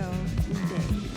disco days.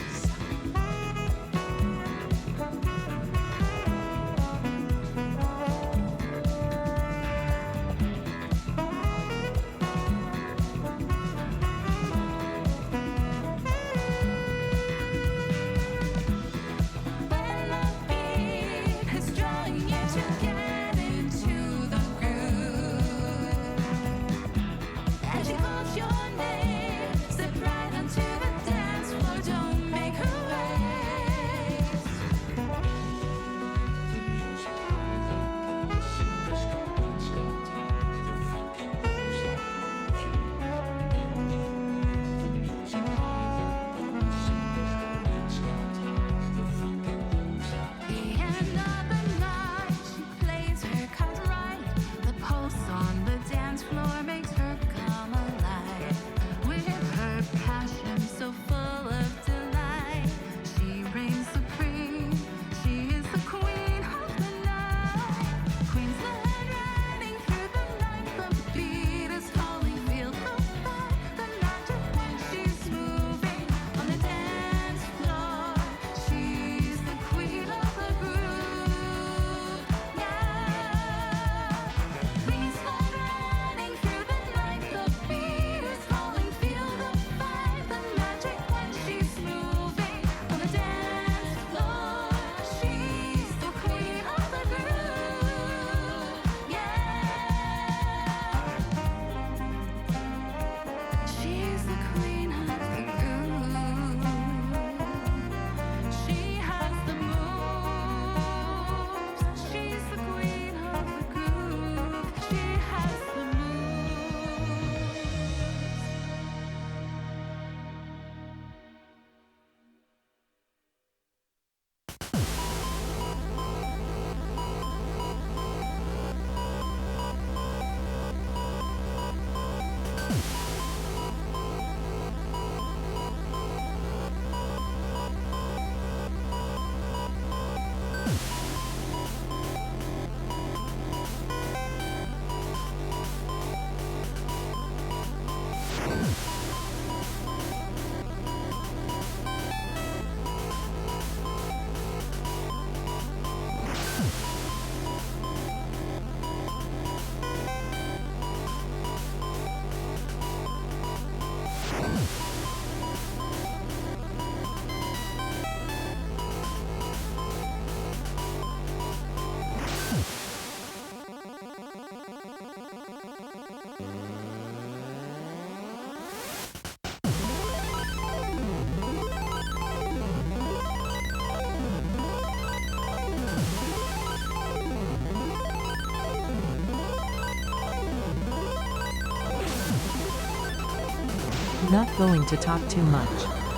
Not going to talk too much.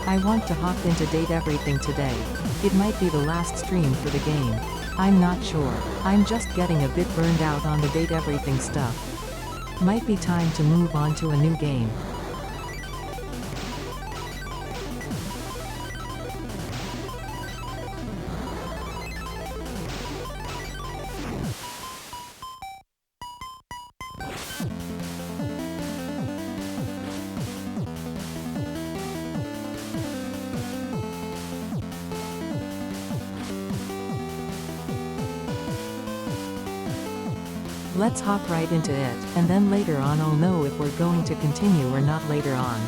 I want to hop into Date Everything today. It might be the last stream for the game. I'm not sure. I'm just getting a bit burned out on the Date Everything stuff. Might be time to move on to a new game. Let's hop right into it, and then later on I'll know if we're going to continue or not later on.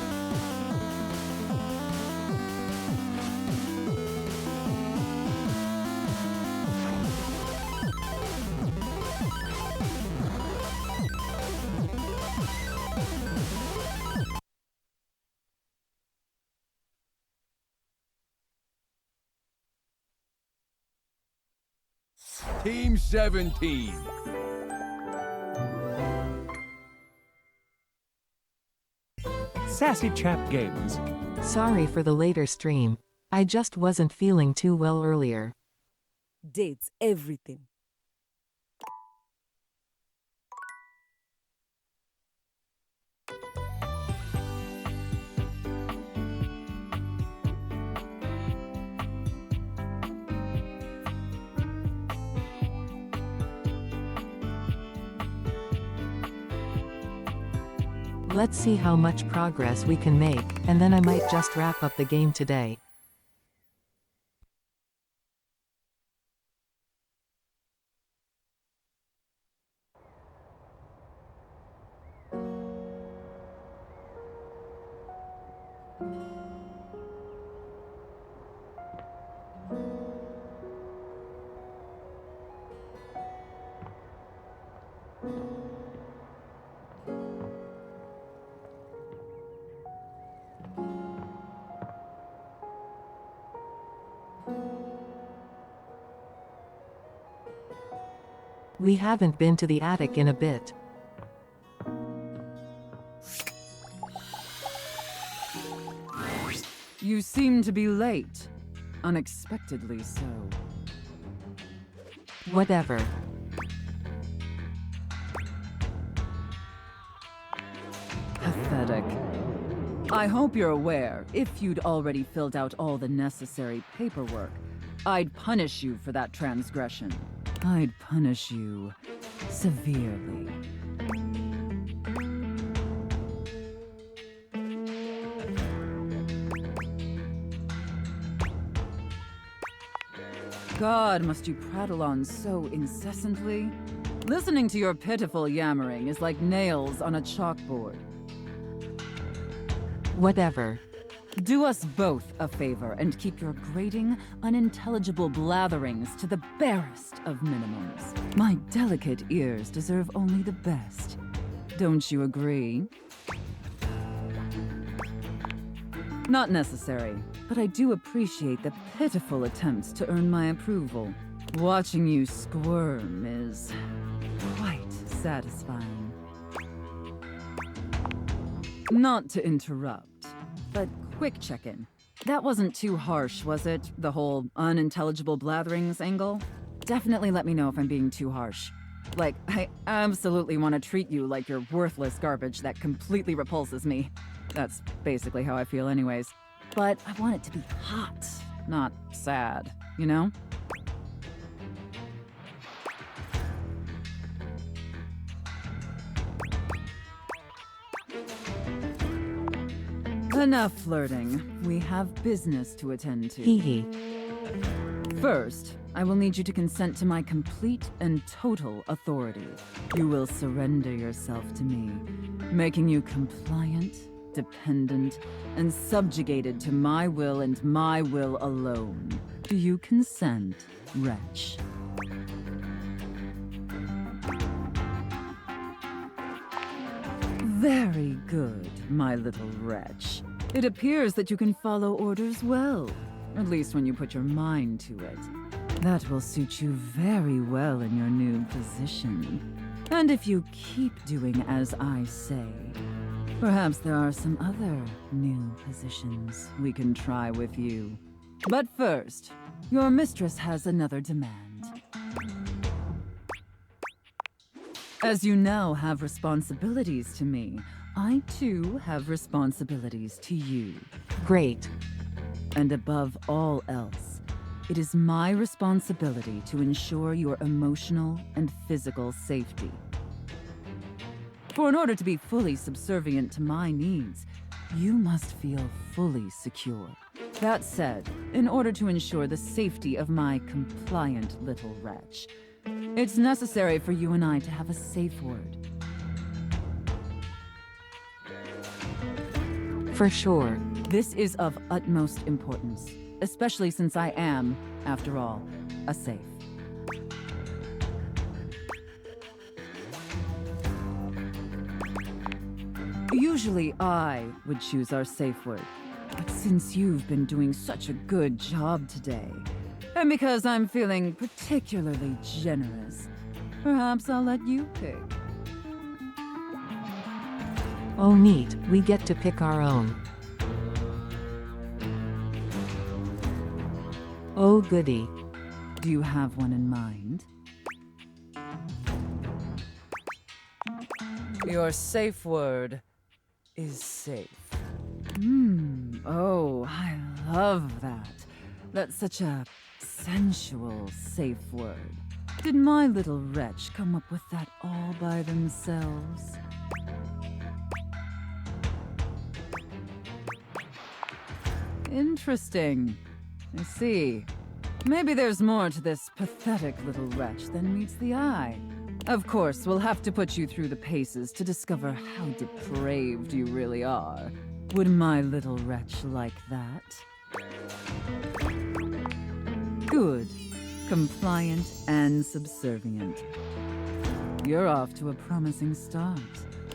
Team 17. Sassy Chap Games. Sorry for the later stream. I just wasn't feeling too well earlier. Dates everything. Let's see how much progress we can make, and then I might just wrap up the game today. We haven't been to the attic in a bit. You seem to be late. Unexpectedly so. Whatever. Pathetic. I hope you're aware, if you'd already filled out all the necessary paperwork, I'd punish you for that transgression. I'd punish you severely. God, must you prattle on so incessantly? Listening to your pitiful yammering is like nails on a chalkboard. Whatever. Do us both a favor and keep your grating, unintelligible blatherings to the barest of minimums. My delicate ears deserve only the best. Don't you agree? Not necessary, but I do appreciate the pitiful attempts to earn my approval. Watching you squirm is quite satisfying. Not to interrupt, but quick check-in. That wasn't too harsh, was it? The whole unintelligible blatherings angle? Definitely let me know if I'm being too harsh. Like, I absolutely want to treat you like you're worthless garbage that completely repulses me. That's basically how I feel anyways. But I want it to be hot, not sad, you know? Enough flirting. We have business to attend to. Hee hee. First, I will need you to consent to my complete and total authority. You will surrender yourself to me, making you compliant, dependent, and subjugated to my will and my will alone. Do you consent, wretch? Very good, my little wretch. It appears that you can follow orders well, at least when you put your mind to it. That will suit you very well in your new position. And if you keep doing as I say, perhaps there are some other new positions we can try with you. But first, your mistress has another demand. As you now have responsibilities to me, I too have responsibilities to you. Great. And above all else, it is my responsibility to ensure your emotional and physical safety. For in order to be fully subservient to my needs, you must feel fully secure. That said, in order to ensure the safety of my compliant little wretch, it's necessary for you and I to have a safe word. For sure. This is of utmost importance, especially since I am, after all, a safe. Usually I would choose our safe word, but since you've been doing such a good job today, and because I'm feeling particularly generous, perhaps I'll let you pick. Oh neat, we get to pick our own. Oh goody. Do you have one in mind? Your safe word is safe. Oh, I love that. That's such a sensual safe word. Did my little wretch come up with that all by themselves? Interesting. I see. Maybe there's more to this pathetic little wretch than meets the eye. Of course, we'll have to put you through the paces to discover how depraved you really are. Would my little wretch like that? Good. Compliant and subservient. You're off to a promising start.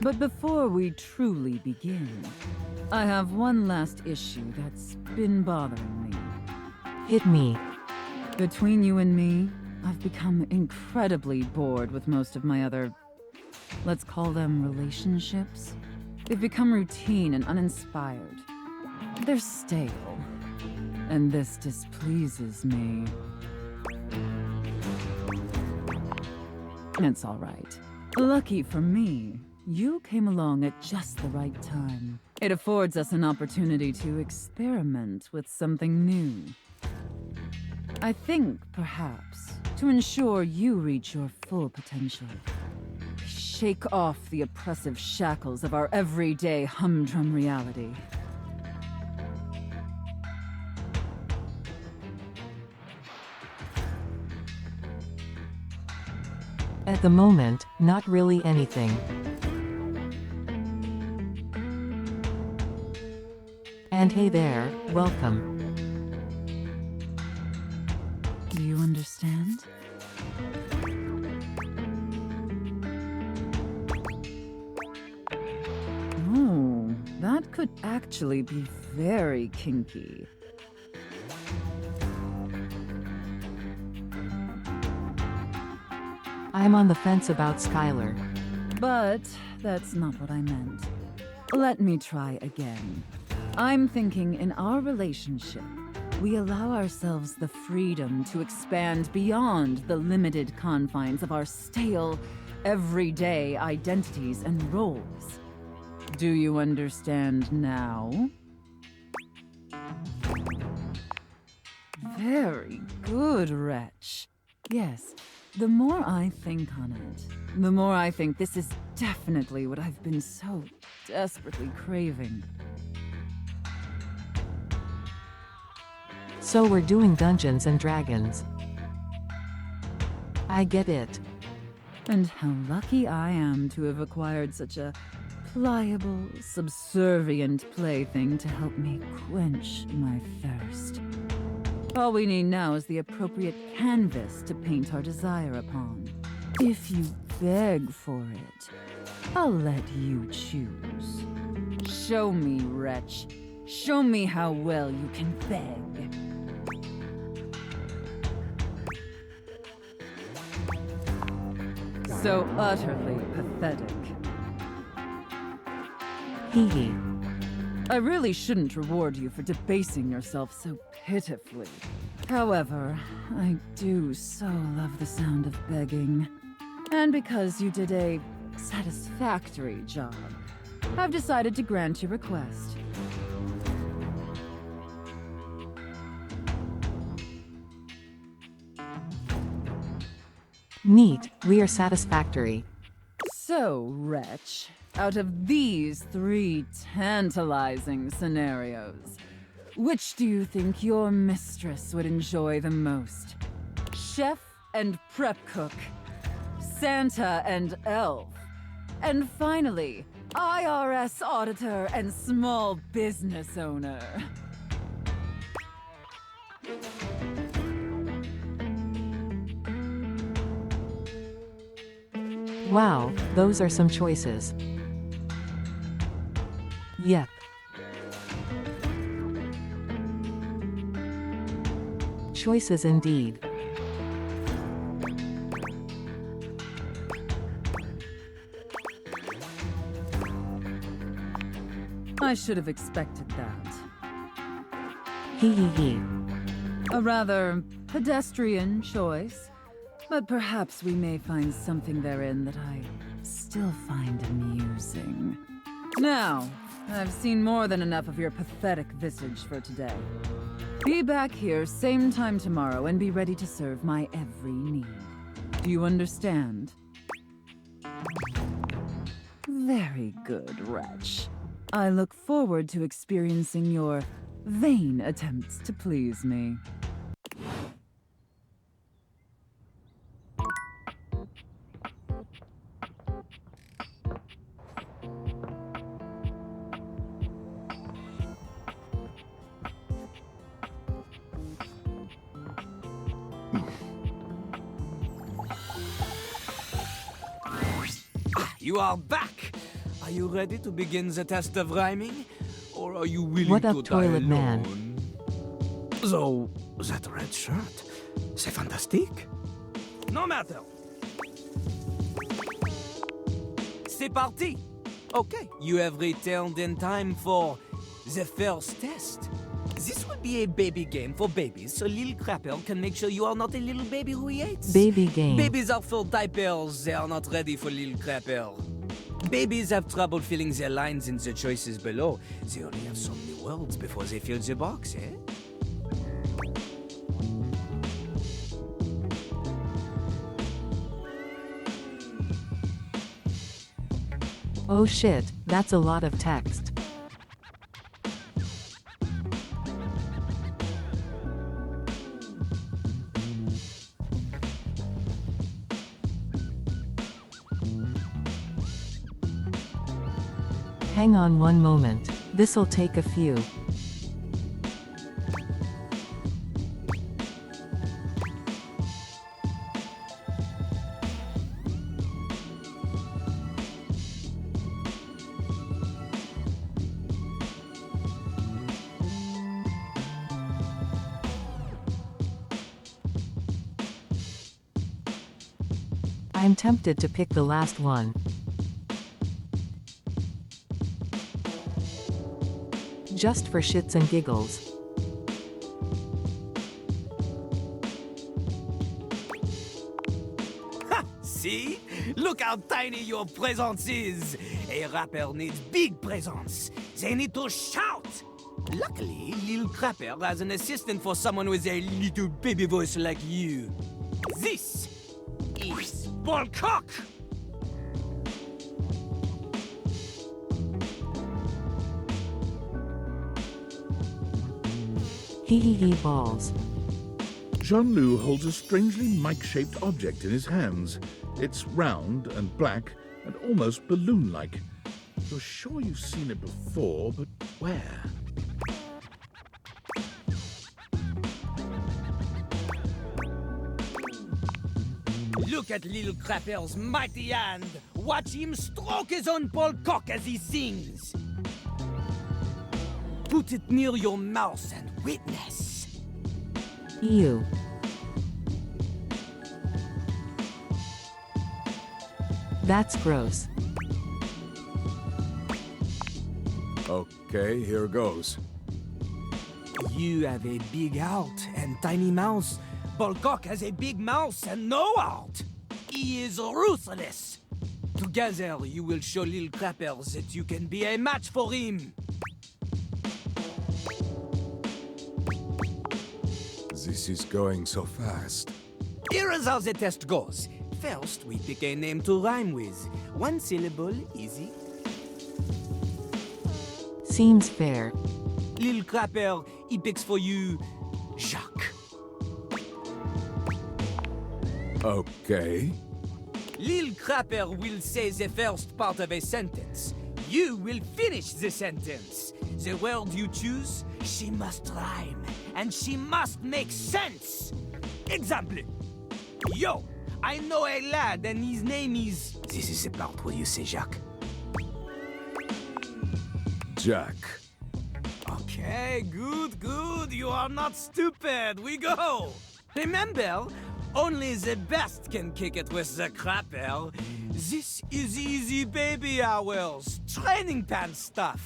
But before we truly begin, I have one last issue that's been bothering me. Hit me. Between you and me, I've become incredibly bored with most of my other, let's call them relationships. They've become routine and uninspired. They're stale. And this displeases me. It's all right. Lucky for me, you came along at just the right time. It affords us an opportunity to experiment with something new. I think, perhaps, to ensure you reach your full potential, shake off the oppressive shackles of our everyday humdrum reality. At the moment, not really anything. And hey there, welcome. Do you understand? Oh, that could actually be very kinky. I'm on the fence about Skylar. But that's not what I meant. Let me try again. I'm thinking in our relationship, we allow ourselves the freedom to expand beyond the limited confines of our stale, everyday identities and roles. Do you understand now? Very good, wretch. Yes, the more I think on it, the more I think this is definitely what I've been so desperately craving. So we're doing Dungeons and Dragons. I get it. And how lucky I am to have acquired such a pliable, subservient plaything to help me quench my thirst. All we need now is the appropriate canvas to paint our desire upon. If you beg for it, I'll let you choose. Show me, wretch. Show me how well you can beg. So utterly pathetic. Hee hee. I really shouldn't reward you for debasing yourself so pitifully. However, I do so love the sound of begging. And because you did a satisfactory job, I've decided to grant your request. Neat, we are satisfactory. So, wretch, out of these 3 tantalizing scenarios, which do you think your mistress would enjoy the most? Chef and prep cook, Santa and elf, and finally, IRS auditor and small business owner. Wow, those are some choices. Yep. Choices indeed. I should have expected that. Hee hee hee. A rather pedestrian choice, but perhaps we may find something therein that I still find amusing. Now, I've seen more than enough of your pathetic visage for today. Be back here same time tomorrow and be ready to serve my every need. Do you understand? Very good, wretch. I look forward to experiencing your Vain attempts to please me. You are back! Are you ready to begin the test of rhyming? Or are you willing What up, to die toilet man? alone? So, that red shirt, c'est fantastique. No matter. C'est parti! Okay, you have returned in time for the first test. This will be a baby game for babies, so little crapper can make sure you are not a little baby who hates. Baby game. Babies are full diapers, they are not ready for little crapper. Babies have trouble filling their lines in the choices below. They only have so many words before they fill the box, eh? Oh shit, that's a lot of text. Hang on one moment, this'll take a few. I'm tempted to pick the last one. Just for shits and giggles. Ha! See? Look how tiny your presence is! A rapper needs big presence. They need to shout! Luckily, Lil Crapper has an assistant for someone with a little baby voice like you. This is Ballcock! Hee hee hee balls. Jean-Loup holds a strangely mic-shaped object in his hands. It's round and black and almost balloon-like. You're sure you've seen it before, but where? Look at Lil Crapper's mighty hand! Watch him stroke his own Ballcock as he sings! Put it near your mouth and witness. Ew. That's gross. Okay, here goes. You have a big heart and tiny mouth. Ballcock has a big mouth and no heart. He is ruthless. Together, you will show Lil Crapper that you can be a match for him. This is going so fast. Here is how the test goes. First, we pick a name to rhyme with. One syllable, easy. Seems fair. Lil Crapper, he picks for you Jacques. Okay. Lil Crapper will say the first part of a sentence. You will finish the sentence. The word you choose, she must rhyme, and she must make sense. Example. Yo, I know a lad and his name is... This is the part where you say Jacques. Jack. Okay, good. You are not stupid. We go. Remember, only the best can kick it with the crapper. This is easy baby hours. Training pants stuff.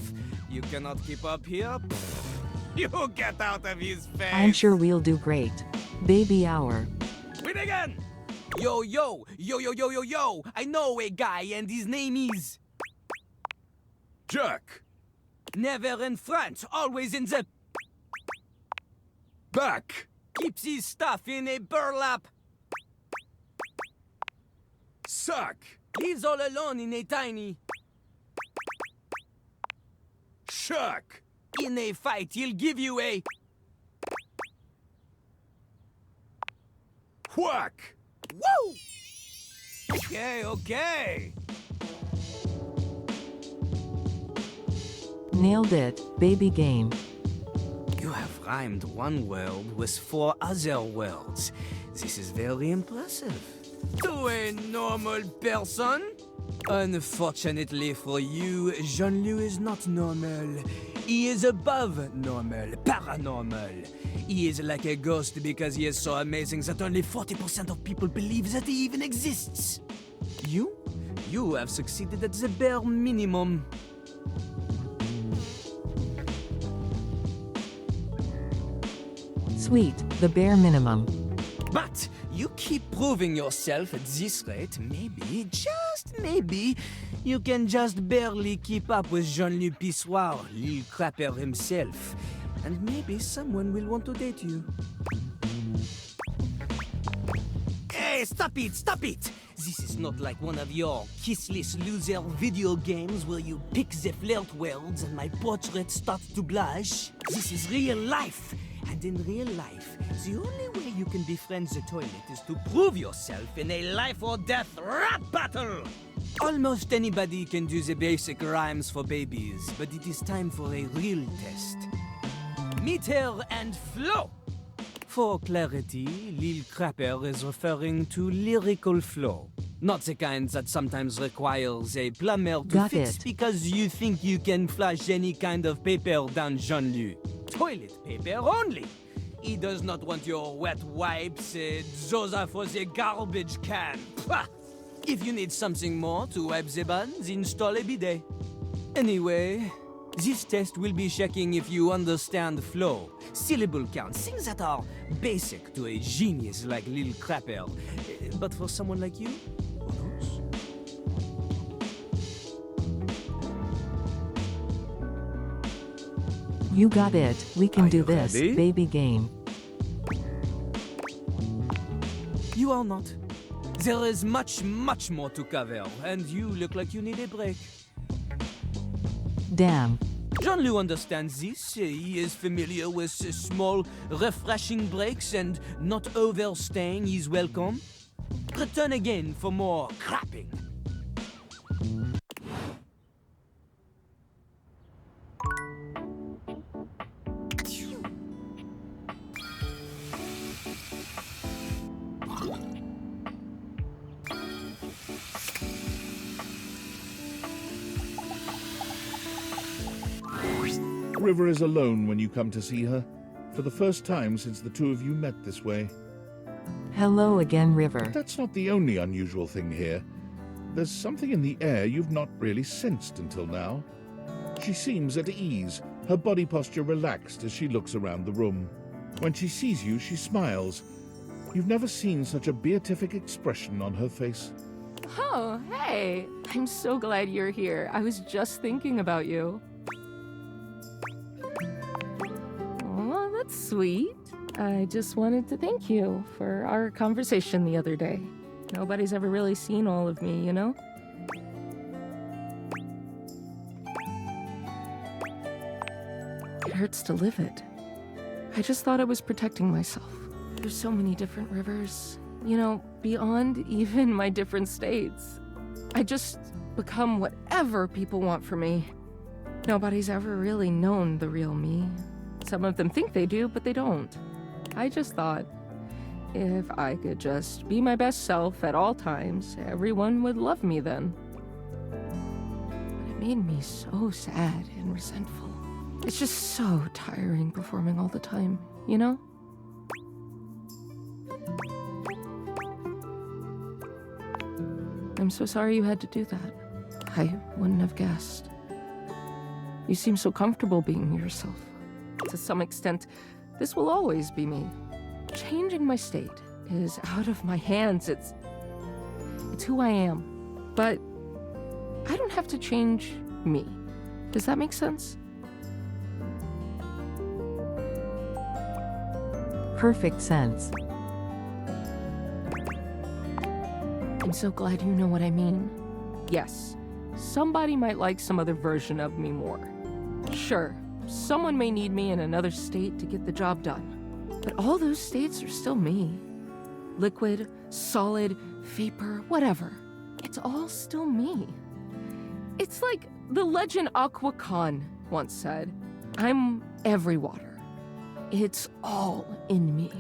You cannot keep up here? Pfft, you get out of his face. I'm sure we'll do great. Baby hour. Win again. Yo. I know a guy and his name is... Jack. Never in front, always in the... Back. Keeps his stuff in a burlap. Sack. Lives all alone in a tiny... Shack. In a fight, he'll give you a... Whack! Woo! Okay, okay. Nailed it, baby game. You have rhymed one world with 4 other worlds. This is very impressive. To a normal person? Unfortunately for you, Jean-Loup is not normal. He is above normal, paranormal. He is like a ghost because he is so amazing that only 40% of people believe that he even exists. You have succeeded at the bare minimum. Sweet, the bare minimum. But you keep proving yourself at this rate, maybe, just maybe, you can just barely keep up with Jean-Loup Pissoir, Lil Crapper himself. And maybe someone will want to date you. Hey, stop it, stop it! This is not like one of your kissless loser video games where you pick the flirt words and my portrait starts to blush. This is real life. And in real life, the only way you can befriend the toilet is to prove yourself in a life or death rap battle! Almost anybody can do the basic rhymes for babies, but it is time for a real test. Meter and flow! For clarity, Lil Crapper is referring to lyrical flow. Not the kind that sometimes requires a plumber to Got fix it. because you think you can flush any kind of paper down Jean-Loup. Toilet paper only. He does not want your wet wipes, those are for the garbage can. Pah! If you need something more to wipe the buns, install a bidet. Anyway, this test will be checking if you understand flow, syllable count, things that are basic to a genius like Lil Crapper. But for someone like you, who knows? You got it, we can Are do you this, ready? baby game. You are not. There is much, much more to cover, and you look like you need a break. Damn. Jean-Loup understands this. He is familiar with small, refreshing breaks and not overstaying his welcome. Return again for more crapping. River is alone when you come to see her, for the first time since the two of you met this way. Hello again, River. That's not the only unusual thing here. There's something in the air you've not really sensed until now. She seems at ease, her body posture relaxed as she looks around the room. When she sees you, she smiles. You've never seen such a beatific expression on her face. Oh, hey! I'm so glad you're here. I was just thinking about you. Oh, that's sweet. I just wanted to thank you for our conversation the other day. Nobody's ever really seen all of me, you know? It hurts to live it. I just thought I was protecting myself. There's so many different rivers, you know, beyond even my different states. I just become whatever people want from me. Nobody's ever really known the real me. Some of them think they do, but they don't. I just thought, if I could just be my best self at all times, everyone would love me then. But it made me so sad and resentful. It's just so tiring performing all the time, you know? I'm so sorry you had to do that. I wouldn't have guessed. You seem so comfortable being yourself. To some extent, this will always be me. Changing my state is out of my hands. It's who I am. But I don't have to change me. Does that make sense? Perfect sense. I'm so glad you know what I mean. Yes, somebody might like some other version of me more. Sure, someone may need me in another state to get the job done. But all those states are still me. Liquid, solid, vapor, whatever. It's all still me. It's like the legend Aqua Khan once said, I'm every water. It's all in me.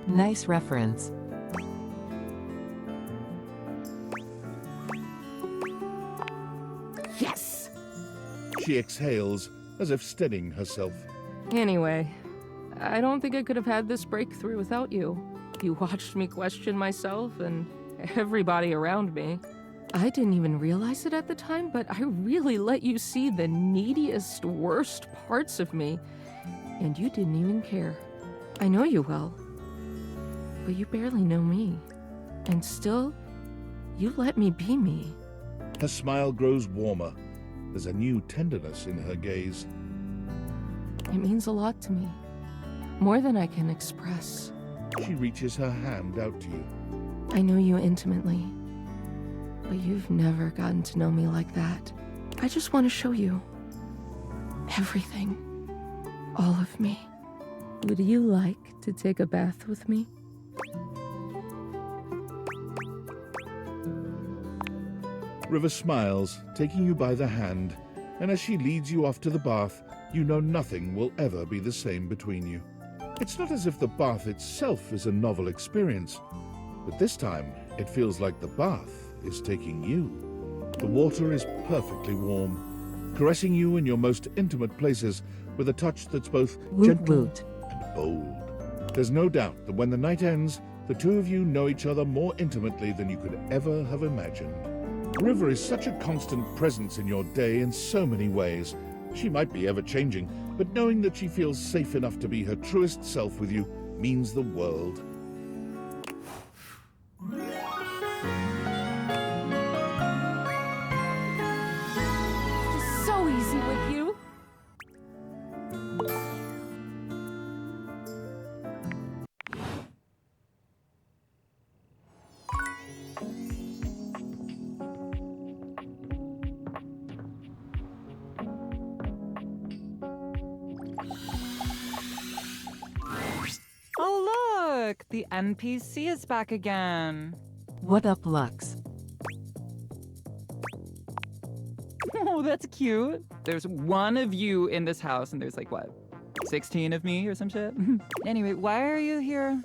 Nice reference. Yes! She exhales, as if steadying herself. Anyway, I don't think I could have had this breakthrough without you. You watched me question myself and everybody around me. I didn't even realize it at the time, but I really let you see the neediest, worst parts of me, and you didn't even care. I know you well, but you barely know me. And still, you let me be me. Her smile grows warmer. There's a new tenderness in her gaze. It means a lot to me. More than I can express. She reaches her hand out to you. I know you intimately, but you've never gotten to know me like that. I just want to show you everything. All of me. Would you like to take a bath with me? River smiles, taking you by the hand, and as she leads you off to the bath, you know nothing will ever be the same between you. It's not as if the bath itself is a novel experience, but this time it feels like the bath is taking you. The water is perfectly warm, caressing you in your most intimate places with a touch that's both Woot gentle woot. and bold. There's no doubt that when the night ends, the two of you know each other more intimately than you could ever have imagined. River is such a constant presence in your day in so many ways. She might be ever-changing, but knowing that she feels safe enough to be her truest self with you means the world. It's so easy with you. Oh, look! The NPC is back again. What up, Lux? Oh, that's cute. There's one of you in this house, and there's like, what, 16 of me or some shit? Anyway, why are you here?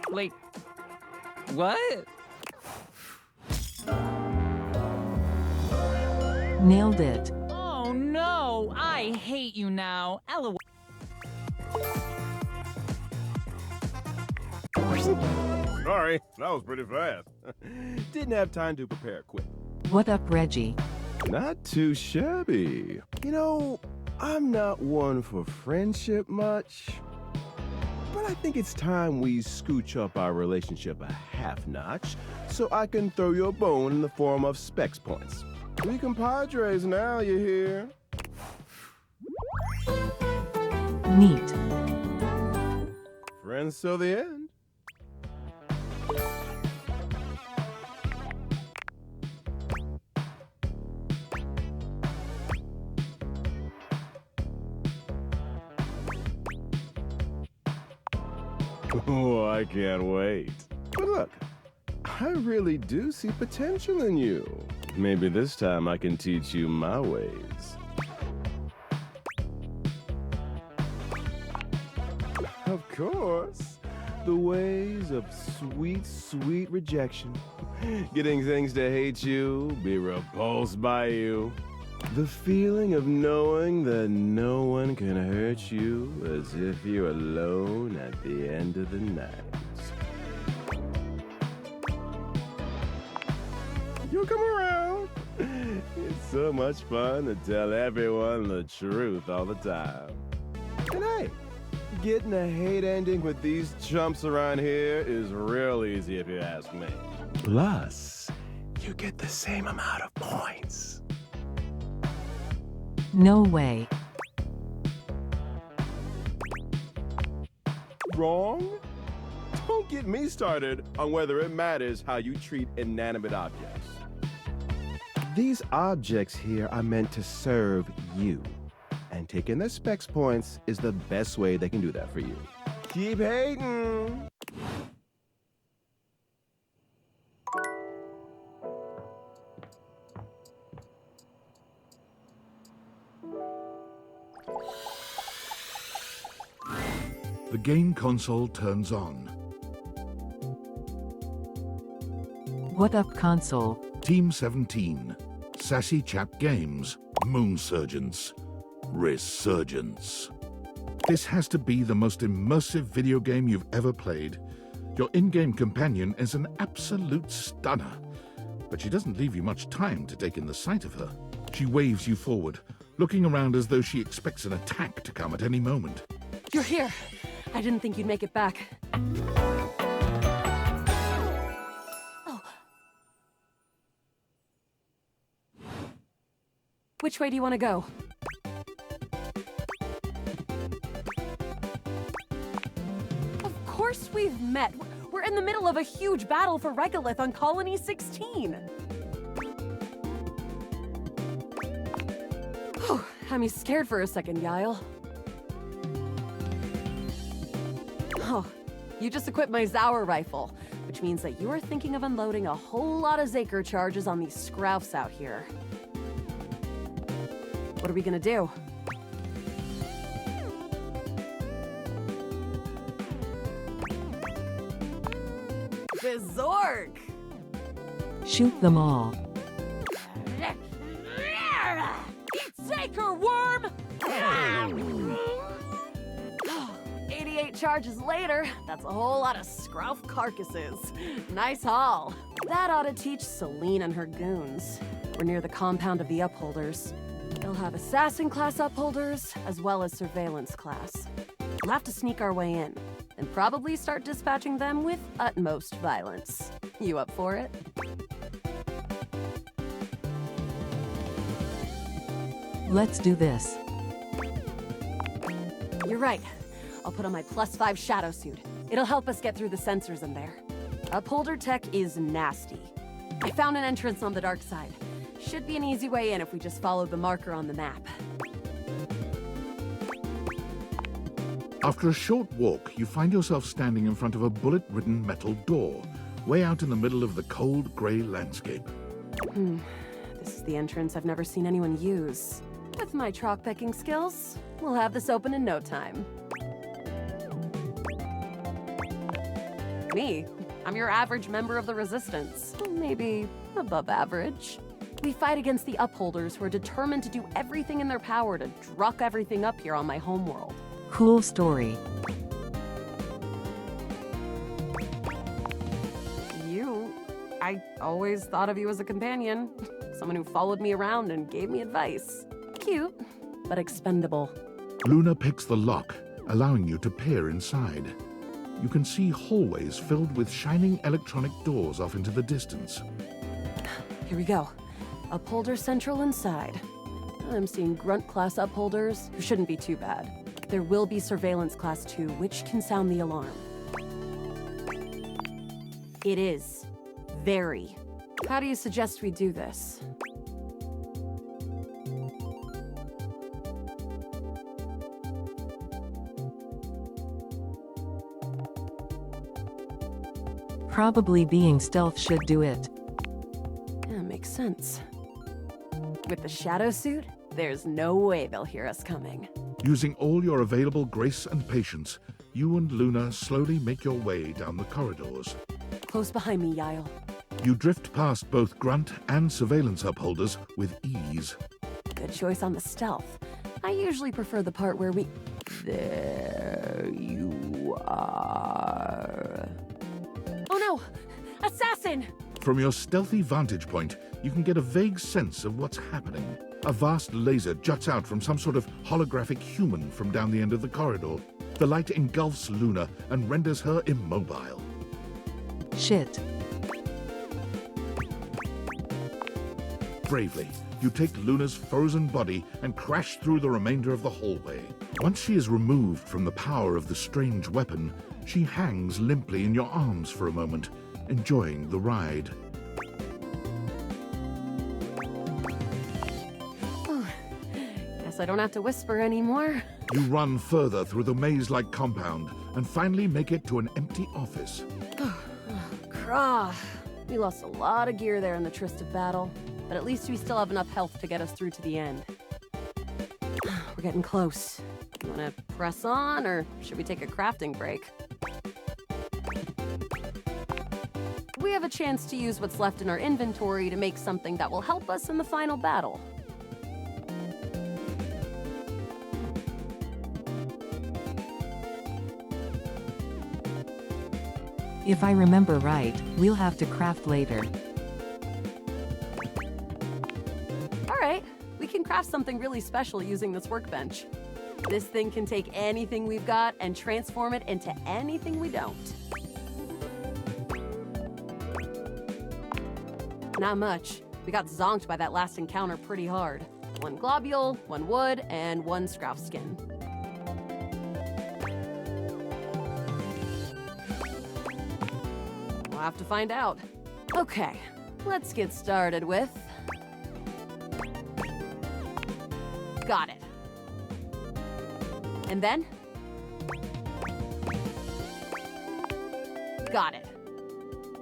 Like, what? Nailed it. Oh no, I hate you now. LOL. Sorry, that was pretty fast. Didn't have time to prepare quick. What up, Reggie? Not too shabby. You know, I'm not one for friendship much, but I think it's time we scooch up our relationship a half notch so I can throw you a bone in the form of specs points. We compadres now, you hear? Neat. Friends till the end. Oh, I can't wait. But look, I really do see potential in you. Maybe this time I can teach you my ways. Of course, the ways of sweet, sweet rejection. Getting things to hate you, be repulsed by you. The feeling of knowing that no one can hurt you as if you're alone at the end of the night. You'll come around. It's so much fun to tell everyone the truth all the time. And hey, getting a hate ending with these chumps around here is real easy if you ask me. Plus, you get the same amount of points. No way. Wrong? get me started on whether it matters how you treat inanimate objects. These objects here are meant to serve you, and taking their specs points is the best way they can do that for you. Keep hating! The game console turns on. What up, console? Team 17. Sassy Chap Games. Moonsurgence. Resurgence. This has to be the most immersive video game you've ever played. Your in-game companion is an absolute stunner, but she doesn't leave you much time to take in the sight of her. She waves you forward, looking around as though she expects an attack to come at any moment. You're here. I didn't think you'd make it back. Oh. Which way do you want to go? Of course we've met. We're in the middle of a huge battle for Regolith on Colony 16. Whew, had me scared for a second, Yael. Oh, you just equipped my Zauer rifle, which means that you are thinking of unloading a whole lot of Zaker charges on these scroufs out here. What are we gonna do? Bizork! Shoot them all. Zaker worm! 88 charges later, that's a whole lot of scrouf carcasses. Nice haul. That ought to teach Celine and her goons. We're near the compound of the Upholders. They'll have assassin class Upholders, as well as surveillance class. We'll have to sneak our way in, and probably start dispatching them with utmost violence. You up for it? Let's do this. You're right. I'll put on my +5 shadow suit. It'll help us get through the sensors in there. Upholder tech is nasty. I found an entrance on the dark side. Should be an easy way in if we just follow the marker on the map. After a short walk, you find yourself standing in front of a bullet-ridden metal door, way out in the middle of the cold, grey landscape. This is the entrance I've never seen anyone use. With my chalk picking skills, we'll have this open in no time. Me? I'm your average member of the Resistance. Maybe above average. We fight against the Upholders who are determined to do everything in their power to druck everything up here on my homeworld. Cool story. I always thought of you as a companion. Someone who followed me around and gave me advice. Cute, but expendable. Luna picks the lock, allowing you to peer inside. You can see hallways filled with shining electronic doors off into the distance. Here we go. Upholder Central inside. I'm seeing Grunt class Upholders, who shouldn't be too bad. There will be Surveillance class 2, which can sound the alarm. It is. Very. How do you suggest we do this? Probably being stealth should do it. Yeah, makes sense. With the shadow suit, there's no way they'll hear us coming. Using all your available grace and patience, you and Luna slowly make your way down the corridors. Close behind me, Yael. You drift past both Grunt and Surveillance Upholders with ease. Good choice on the stealth. I usually prefer the part where we... There you are. Oh no! Assassin! From your stealthy vantage point, you can get a vague sense of what's happening. A vast laser juts out from some sort of holographic human from down the end of the corridor. The light engulfs Luna and renders her immobile. Shit. Bravely, you take Luna's frozen body and crash through the remainder of the hallway. Once she is removed from the power of the strange weapon, she hangs limply in your arms for a moment, enjoying the ride. Guess I don't have to whisper anymore. You run further through the maze-like compound and finally make it to an empty office. Krah. We lost a lot of gear there in the tryst of battle, but at least we still have enough health to get us through to the end. We're getting close. You wanna press on, or should we take a crafting break? We have a chance to use what's left in our inventory to make something that will help us in the final battle. If I remember right, we'll have to craft later. Alright, we can craft something really special using this workbench. This thing can take anything we've got and transform it into anything we don't. Not much. We got zonked by that last encounter pretty hard. 1 globule, 1 wood, and 1 scrouf skin. We'll have to find out. Okay, let's get started with... Got it. And then? Got it.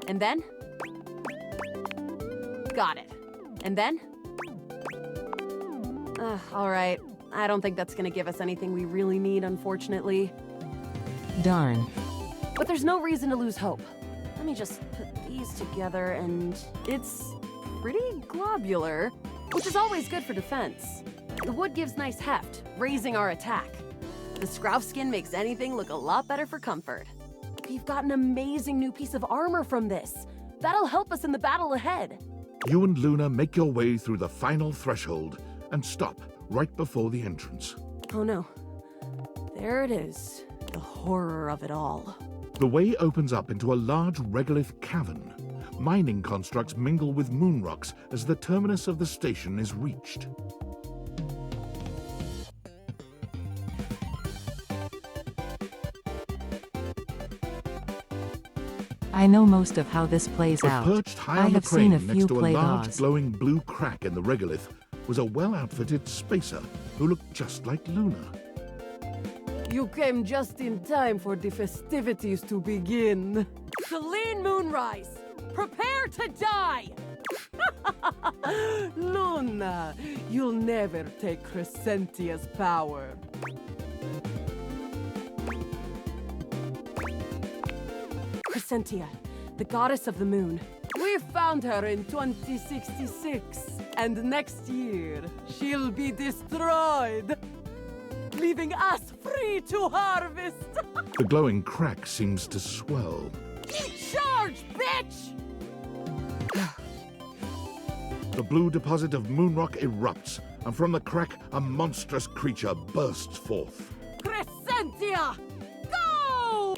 And then? Got it. And then? All right. I don't think that's gonna give us anything we really need, unfortunately. Darn. But there's no reason to lose hope. Let me just put these together and... It's pretty globular, which is always good for defense. The wood gives nice heft, raising our attack. The scrouf skin makes anything look a lot better for comfort. We've got an amazing new piece of armor from this. That'll help us in the battle ahead. You and Luna make your way through the final threshold and stop right before the entrance. Oh no. There it is. The horror of it all. The way opens up into a large regolith cavern. Mining constructs mingle with moon rocks as the terminus of the station is reached. I know most of how this plays But out. perched high I on the have seen crane a few next to a large playgars. glowing blue crack in the regolith was a well-outfitted spacer who looked just like Luna. You came just in time for the festivities to begin. Celine Moonrise, prepare to die! Luna, you'll never take Crescentia's power. Crescentia, the goddess of the moon. We found her in 2066, and next year she'll be destroyed, leaving us free to harvest. The glowing crack seems to swell. Charge, bitch! The blue deposit of moonrock erupts, and from the crack, a monstrous creature bursts forth. Crescentia, go!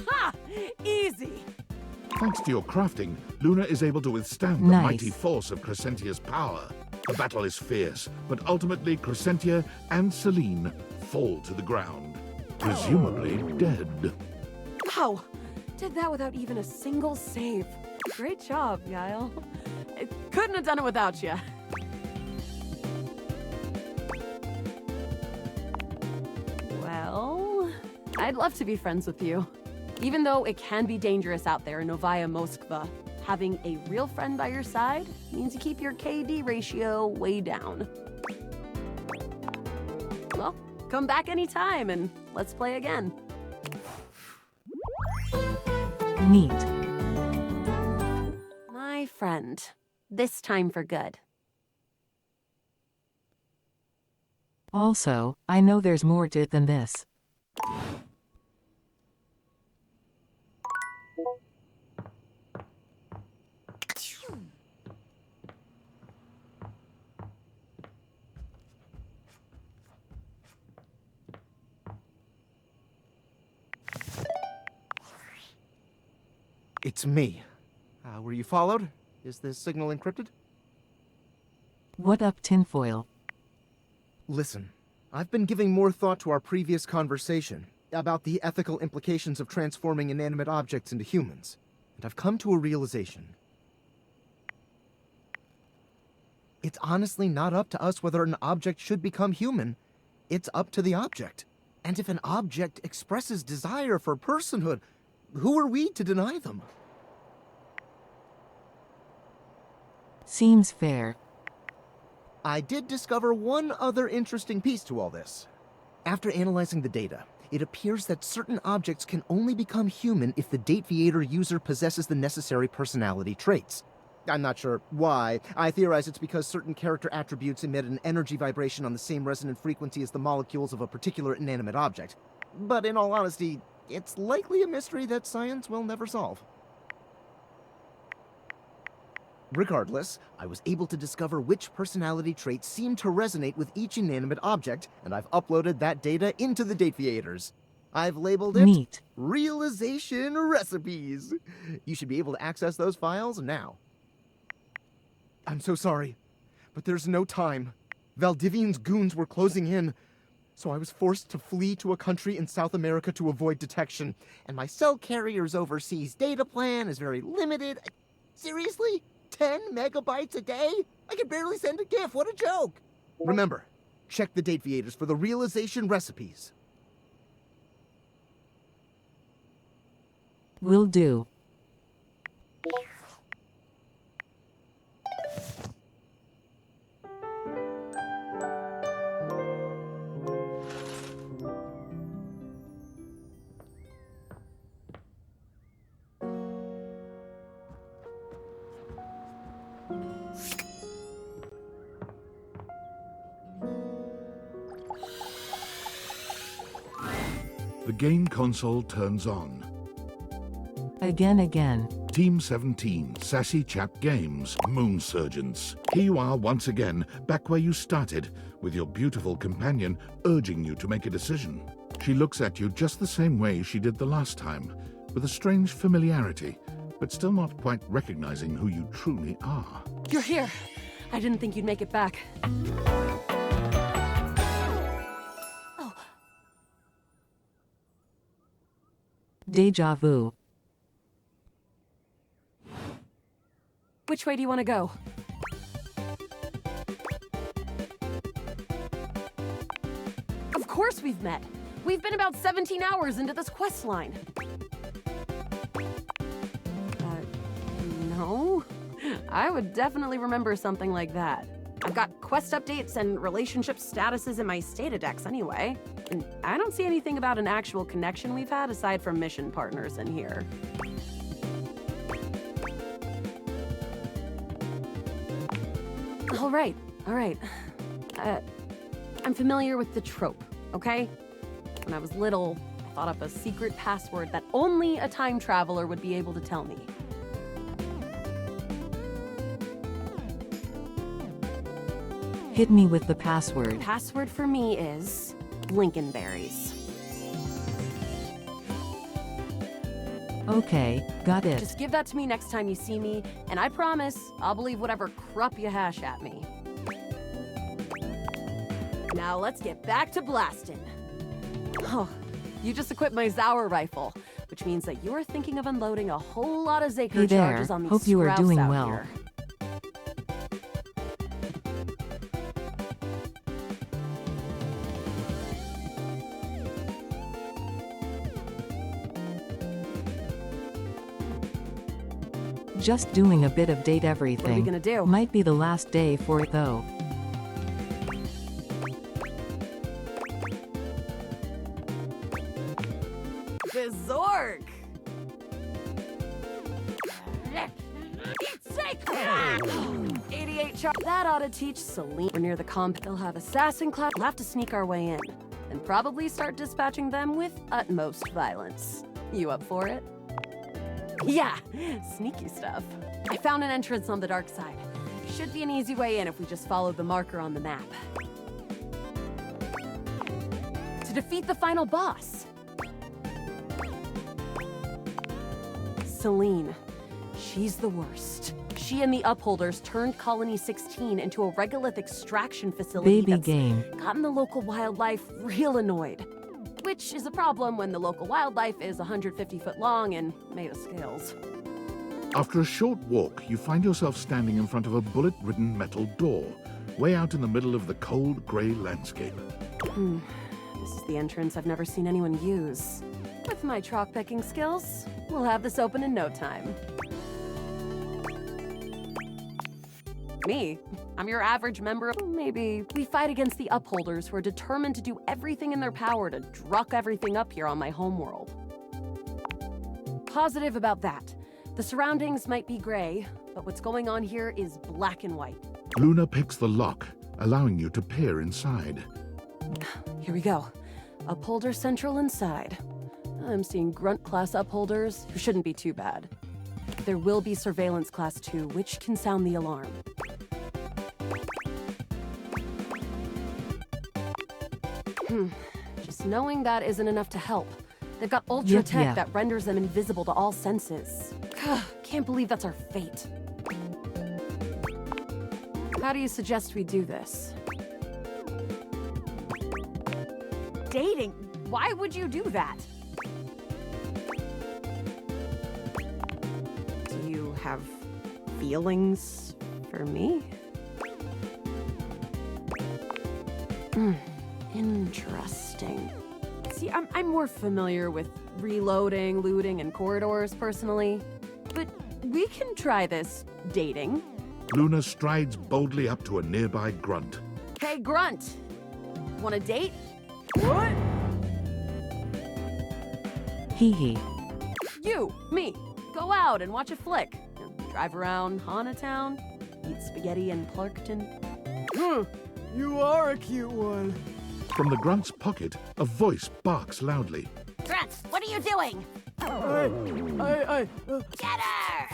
Ha! Easy! Thanks to your crafting, Luna is able to withstand the Nice. mighty force of Crescentia's power. The battle is fierce, but ultimately Crescentia and Celine fall to the ground, presumably dead. Wow! Did that without even a single save. Great job, Yael. I couldn't have done it without you. Well, I'd love to be friends with you. Even though it can be dangerous out there in Novaya Moskva, having a real friend by your side means you keep your KD ratio way down. Well, come back anytime and let's play again. Neat. My friend, this time for good. Also, I know there's more to it than this. It's me. Were you followed? Is this signal encrypted? What up, tinfoil? Listen, I've been giving more thought to our previous conversation about the ethical implications of transforming inanimate objects into humans, and I've come to a realization. It's honestly not up to us whether an object should become human. It's up to the object. And if an object expresses desire for personhood, who are we to deny them? Seems fair. I did discover one other interesting piece to all this. After analyzing the data, it appears that certain objects can only become human if the Dateviator user possesses the necessary personality traits. I'm not sure why. I theorize it's because certain character attributes emit an energy vibration on the same resonant frequency as the molecules of a particular inanimate object. But in all honesty, it's likely a mystery that science will never solve. Regardless, I was able to discover which personality traits seem to resonate with each inanimate object, and I've uploaded that data into the Dateviators. I've labeled it Neat. Realization Recipes. You should be able to access those files now. I'm so sorry, but there's no time. Valdivian's goons were closing in, so I was forced to flee to a country in South America to avoid detection, and my cell carrier's overseas data plan is very limited. Seriously? 10 megabytes a day? I can barely send a GIF. What a joke! Remember, check the Dateviators for the realization recipes. Will do. The game console turns on. Again. Team 17, Sassy Chap Games, Moon Surgeons. Here you are once again, back where you started, with your beautiful companion urging you to make a decision. She looks at you just the same way she did the last time, with a strange familiarity, but still not quite recognizing who you truly are. You're here. I didn't think you'd make it back. Deja vu. Which way do you want to go? Of course we've met. We've been about 17 hours into this quest line. No. I would definitely remember something like that. I've got quest updates and relationship statuses in my Statadex anyway. And I don't see anything about an actual connection we've had aside from mission partners in here. All right. I'm familiar with the trope, okay? When I was little, I thought up a secret password that only a time traveler would be able to tell me. Hit me with the password. Password for me is Lincolnberries. Okay, got it. Just give that to me next time you see me, and I promise I'll believe whatever crap you hash at me. Now let's get back to blasting. Oh, you just equipped my Zauer rifle, which means that you're thinking of unloading a whole lot of Zaker Hey there, charges on these hope you are Strauss doing out well. here. Just doing a bit of date everything. What are we gonna do? Might be the last day for it though. Bizork! Take 88 char- That ought to teach Celine. We're near the comp. They'll have assassin class. We'll have to sneak our way in. And probably start dispatching them with utmost violence. You up for it? Yeah, sneaky stuff. I found an entrance on the dark side. Should be an easy way in if we just follow the marker on the map. To defeat the final boss. Celine. She's the worst. She and the Upholders turned Colony 16 into a regolith extraction facility Baby that's game. gotten the local wildlife real annoyed. Which is a problem when the local wildlife is 150 foot long and made of scales. After a short walk, you find yourself standing in front of a bullet-ridden metal door, way out in the middle of the cold, grey landscape. This is the entrance I've never seen anyone use. With my chalk picking skills, we'll have this open in no time. Me? I'm your average member of... Maybe we fight against the Upholders who are determined to do everything in their power to druck everything up here on my homeworld. Positive about that. The surroundings might be gray, but what's going on here is black and white. Luna picks the lock, allowing you to peer inside. Here we go. Upholder Central inside. I'm seeing Grunt class Upholders, who shouldn't be too bad. There will be Surveillance Class 2, which can sound the alarm. Just knowing that isn't enough to help. They've got ultra tech that renders them invisible to all senses. Can't believe that's our fate. How do you suggest we do this? Dating? Why would you do that? Do you have feelings for me? Interesting. See, I'm more familiar with reloading, looting, and corridors, personally. But we can try this dating. Luna strides boldly up to a nearby grunt. Hey, Grunt! Want a date? What? Hee hee. You, me, go out and watch a flick. Drive around Haunted Town, eat spaghetti in Clarkton. You are a cute one. From the grunt's pocket, a voice barks loudly. Grunt, what are you doing? Get her!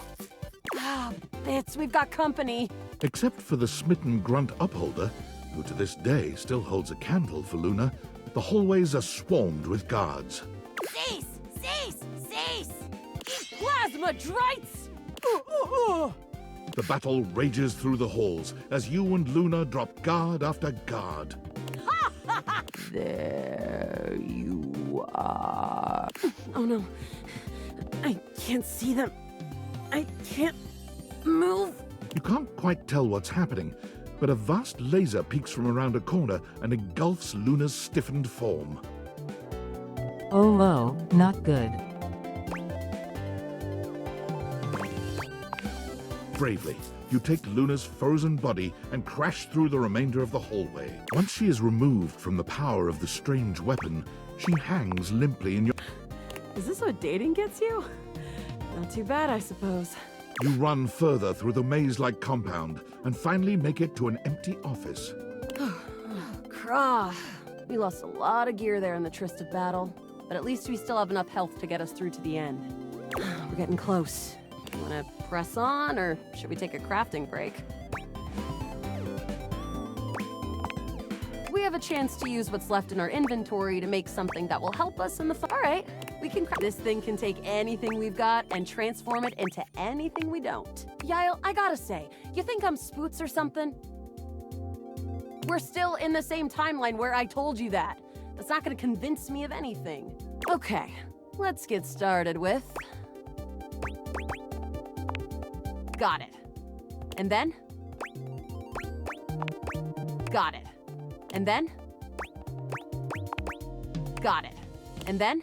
Ah, bits, we've got company. Except for the smitten grunt upholder, who to this day still holds a candle for Luna, the hallways are swarmed with guards. Cease! Cease! Cease! Plasma Drites! The battle rages through the halls as you and Luna drop guard after guard. There you are. Oh no. I can't see them. I can't move. You can't quite tell what's happening, but a vast laser peeks from around a corner and engulfs Luna's stiffened form. Oh no, not good. Bravely, you take Luna's frozen body and crash through the remainder of the hallway. Once she is removed from the power of the strange weapon, she hangs limply in your... Is this what dating gets you? Not too bad, I suppose. You run further through the maze-like compound and finally make it to an empty office. Craw. We lost a lot of gear there in the tryst of battle, but at least we still have enough health to get us through to the end. We're getting close. Wanna press on, or should we take a crafting break? We have a chance to use what's left in our inventory to make something that will help us in the fight. All right, we can This thing can take anything we've got and transform it into anything we don't. Yael, I gotta say, you think I'm spoots or something? We're still in the same timeline where I told you that. That's not gonna convince me of anything. Okay, let's get started with... Got it. And then? Got it. And then? Got it. And then?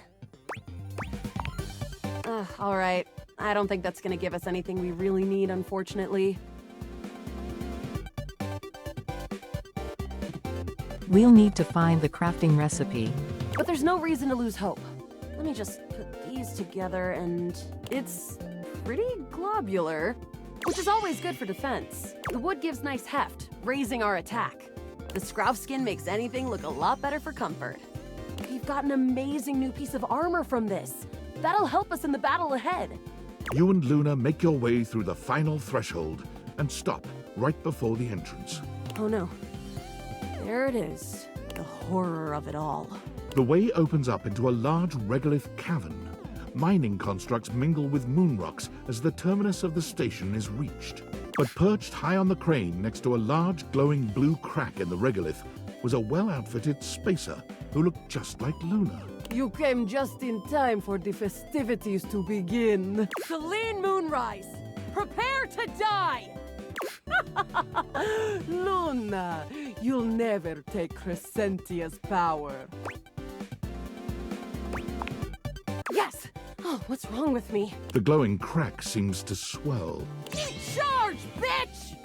All right. I don't think that's gonna give us anything we really need, unfortunately. We'll need to find the crafting recipe. But there's no reason to lose hope. Let me just put these together and... It's pretty globular, which is always good for defense. The wood gives nice heft, raising our attack. The scrov skin makes anything look a lot better for comfort. We've got an amazing new piece of armor from this. That'll help us in the battle ahead. You and Luna make your way through the final threshold and stop right before the entrance. Oh no. There it is. The horror of it all. The way opens up into a large regolith cavern. Mining constructs mingle with moon rocks as the terminus of the station is reached. But perched high on the crane next to a large glowing blue crack in the regolith was a well-outfitted spacer who looked just like Luna. You came just in time for the festivities to begin. Celine Moonrise, prepare to die! Luna, you'll never take Crescentia's power. Yes! Oh, what's wrong with me? The glowing crack seems to swell. Charge, bitch!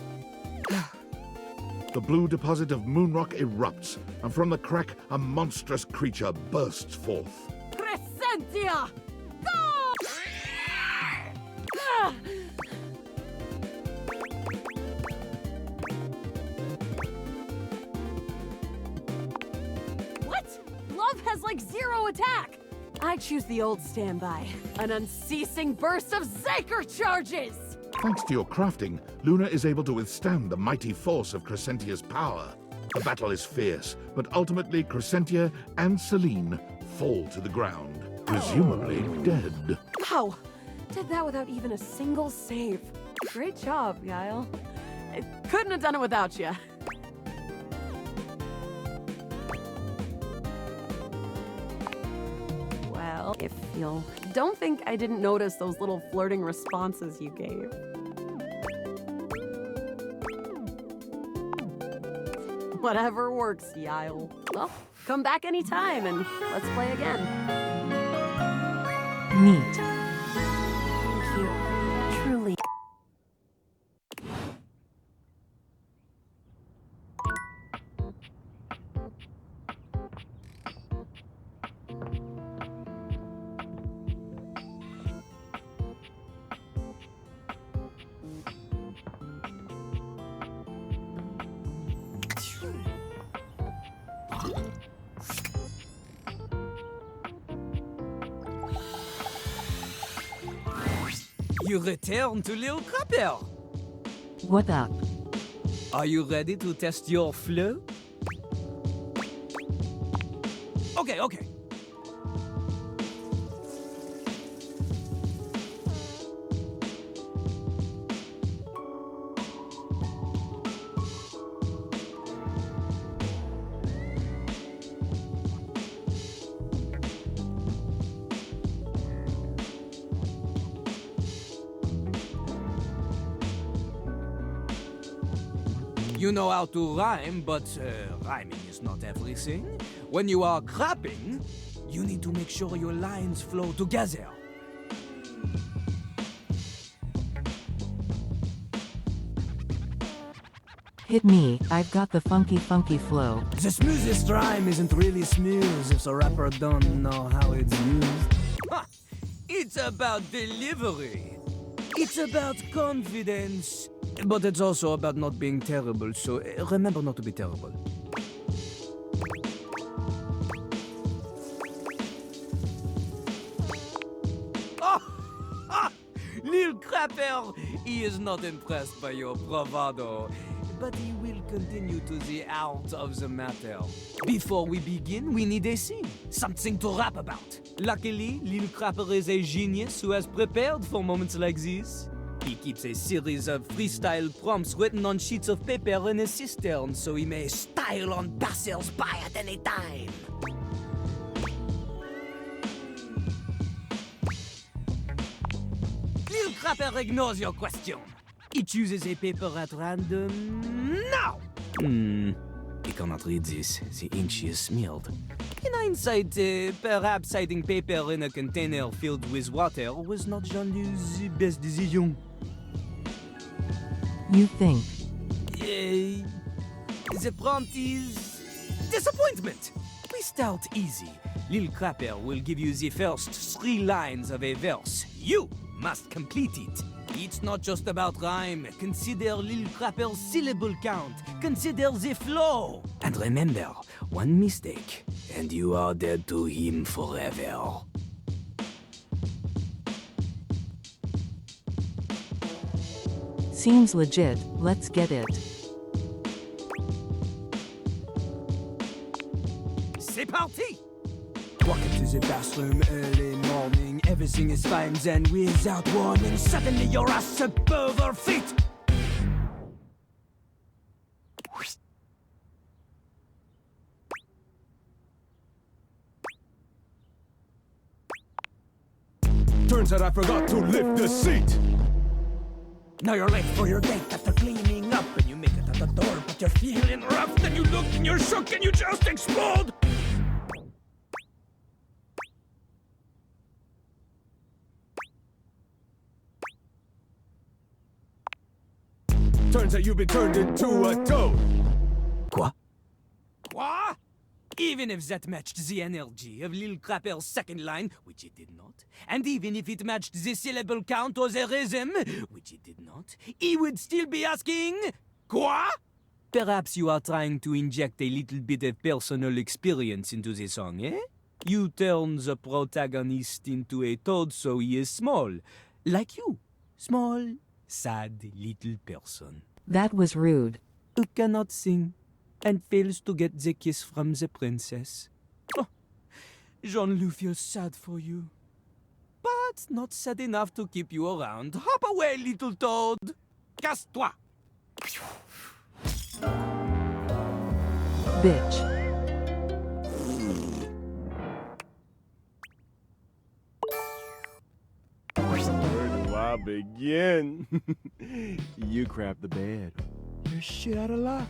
The blue deposit of moonrock erupts, and from the crack, a monstrous creature bursts forth. Crescentia! Go! Ah! What? Love has like 0 attack! I choose the old standby. An unceasing burst of Zaker charges! Thanks to your crafting, Luna is able to withstand the mighty force of Crescentia's power. The battle is fierce, but ultimately Crescentia and Celine fall to the ground, presumably dead. Wow! Did that without even a single save. Great job, Guile. I couldn't have done it without you. Well, if you'll... Don't think I didn't notice those little flirting responses you gave. Whatever works, Yile. Well, come back anytime and let's play again. Neat. Thank you. Truly. You return to Lil Crapper. What up? Are you ready to test your flow? Okay. You know how to rhyme, but rhyming is not everything. When you are crapping, you need to make sure your lines flow together. Hit me, I've got the funky flow. The smoothest rhyme isn't really smooth if the rapper don't know how it's used. Ha! It's about delivery. It's about confidence. But it's also about not being terrible, so remember not to be terrible. Oh! Lil Crapper, he is not impressed by your bravado, but he will continue to the art of the matter. Before we begin, we need a scene, something to rap about. Luckily, Lil Crapper is a genius who has prepared for moments like this. He keeps a series of freestyle prompts written on sheets of paper in a cistern so he may style on passers-by at any time. Lil Crapper ignores your question. He chooses a paper at random now. He cannot read this. The ink is smeared. In hindsight, perhaps hiding paper in a container filled with water was not Jean-Lou's best decision. You think? The prompt is disappointment. We start easy. Lil Crapper will give you the first 3 lines of a verse. You must complete it. It's not just about rhyme. Consider Lil Crapper's syllable count. Consider the flow. And remember, one mistake, and you are dead to him forever. Seems legit, let's get it. C'est parti! Walk into the bathroom early morning, everything is fine, then without warning, suddenly your ass above her feet. Turns out I forgot to lift the seat. Now you're late for your date after cleaning up, and you make it at the door, but you're feeling rough. Then you look and you're shook and you just explode. Turns out you've been turned into a toad. Quoi? Even if that matched the energy of Lil Crapper's second line, which it did not, and even if it matched the syllable count or the rhythm, which it did not, he would still be asking, Quoi? Perhaps you are trying to inject a little bit of personal experience into the song, eh? You turn the protagonist into a toad so he is small, like you. Small, sad little person. That was rude. Who cannot sing and fails to get the kiss from the princess. Oh, Jean-Loup feels sad for you. But not sad enough to keep you around. Hop away, little toad. Casse-toi. Bitch. Where do I begin? You crapped the bed. You're shit out of luck.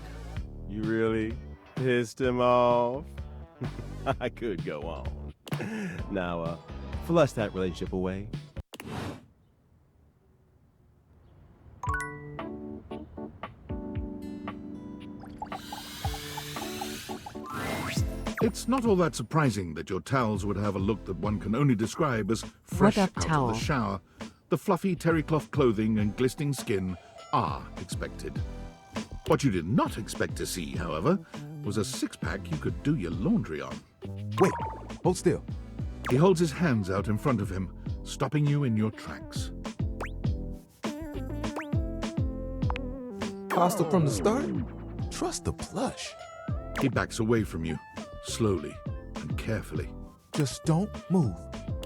You really pissed him off? I could go on. Now, flush that relationship away. It's not all that surprising that your towels would have a look that one can only describe as fresh What up, out towel? of the shower. The fluffy terry cloth clothing and glistening skin are expected. What you did not expect to see, however, was a six-pack you could do your laundry on. Wait, hold still. He holds his hands out in front of him, stopping you in your tracks. Hostile from the start? Trust the plush. He backs away from you, slowly and carefully. Just don't move.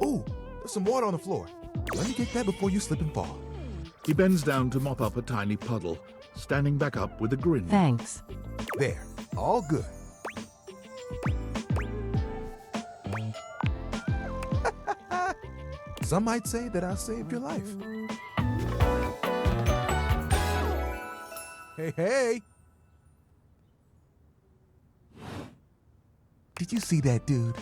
Ooh, there's some water on the floor. Let me get that before you slip and fall. He bends down to mop up a tiny puddle, standing back up with a grin. Thanks. There, all good. Some might say that I saved your life. Hey, hey! Did you see that dude?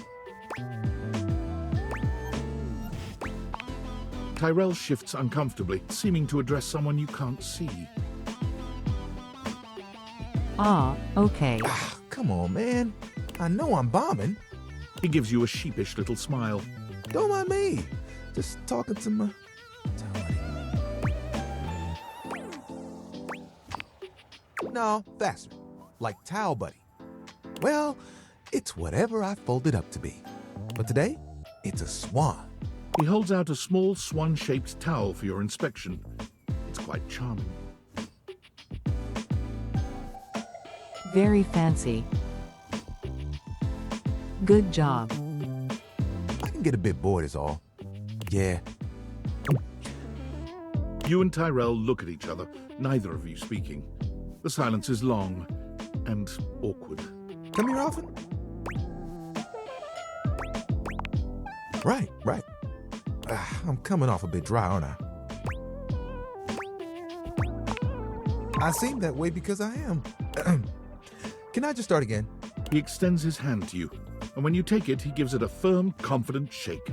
Tyrell shifts uncomfortably, seeming to address someone you can't see. Ah, okay. Ah, come on, man. I know I'm bombing. He gives you a sheepish little smile. Don't mind me. Just talking to my... No, faster. Like towel buddy. Well, it's whatever I fold it up to be. But today, it's a swan. He holds out a small swan-shaped towel for your inspection. It's quite charming. Very fancy. Good job. I can get a bit bored is all. Yeah. You and Tyrell look at each other, neither of you speaking. The silence is long and awkward. Come here often? Right. I'm coming off a bit dry, aren't I? I seem that way because I am. Can I just start again? He extends his hand to you, and when you take it, he gives it a firm, confident shake.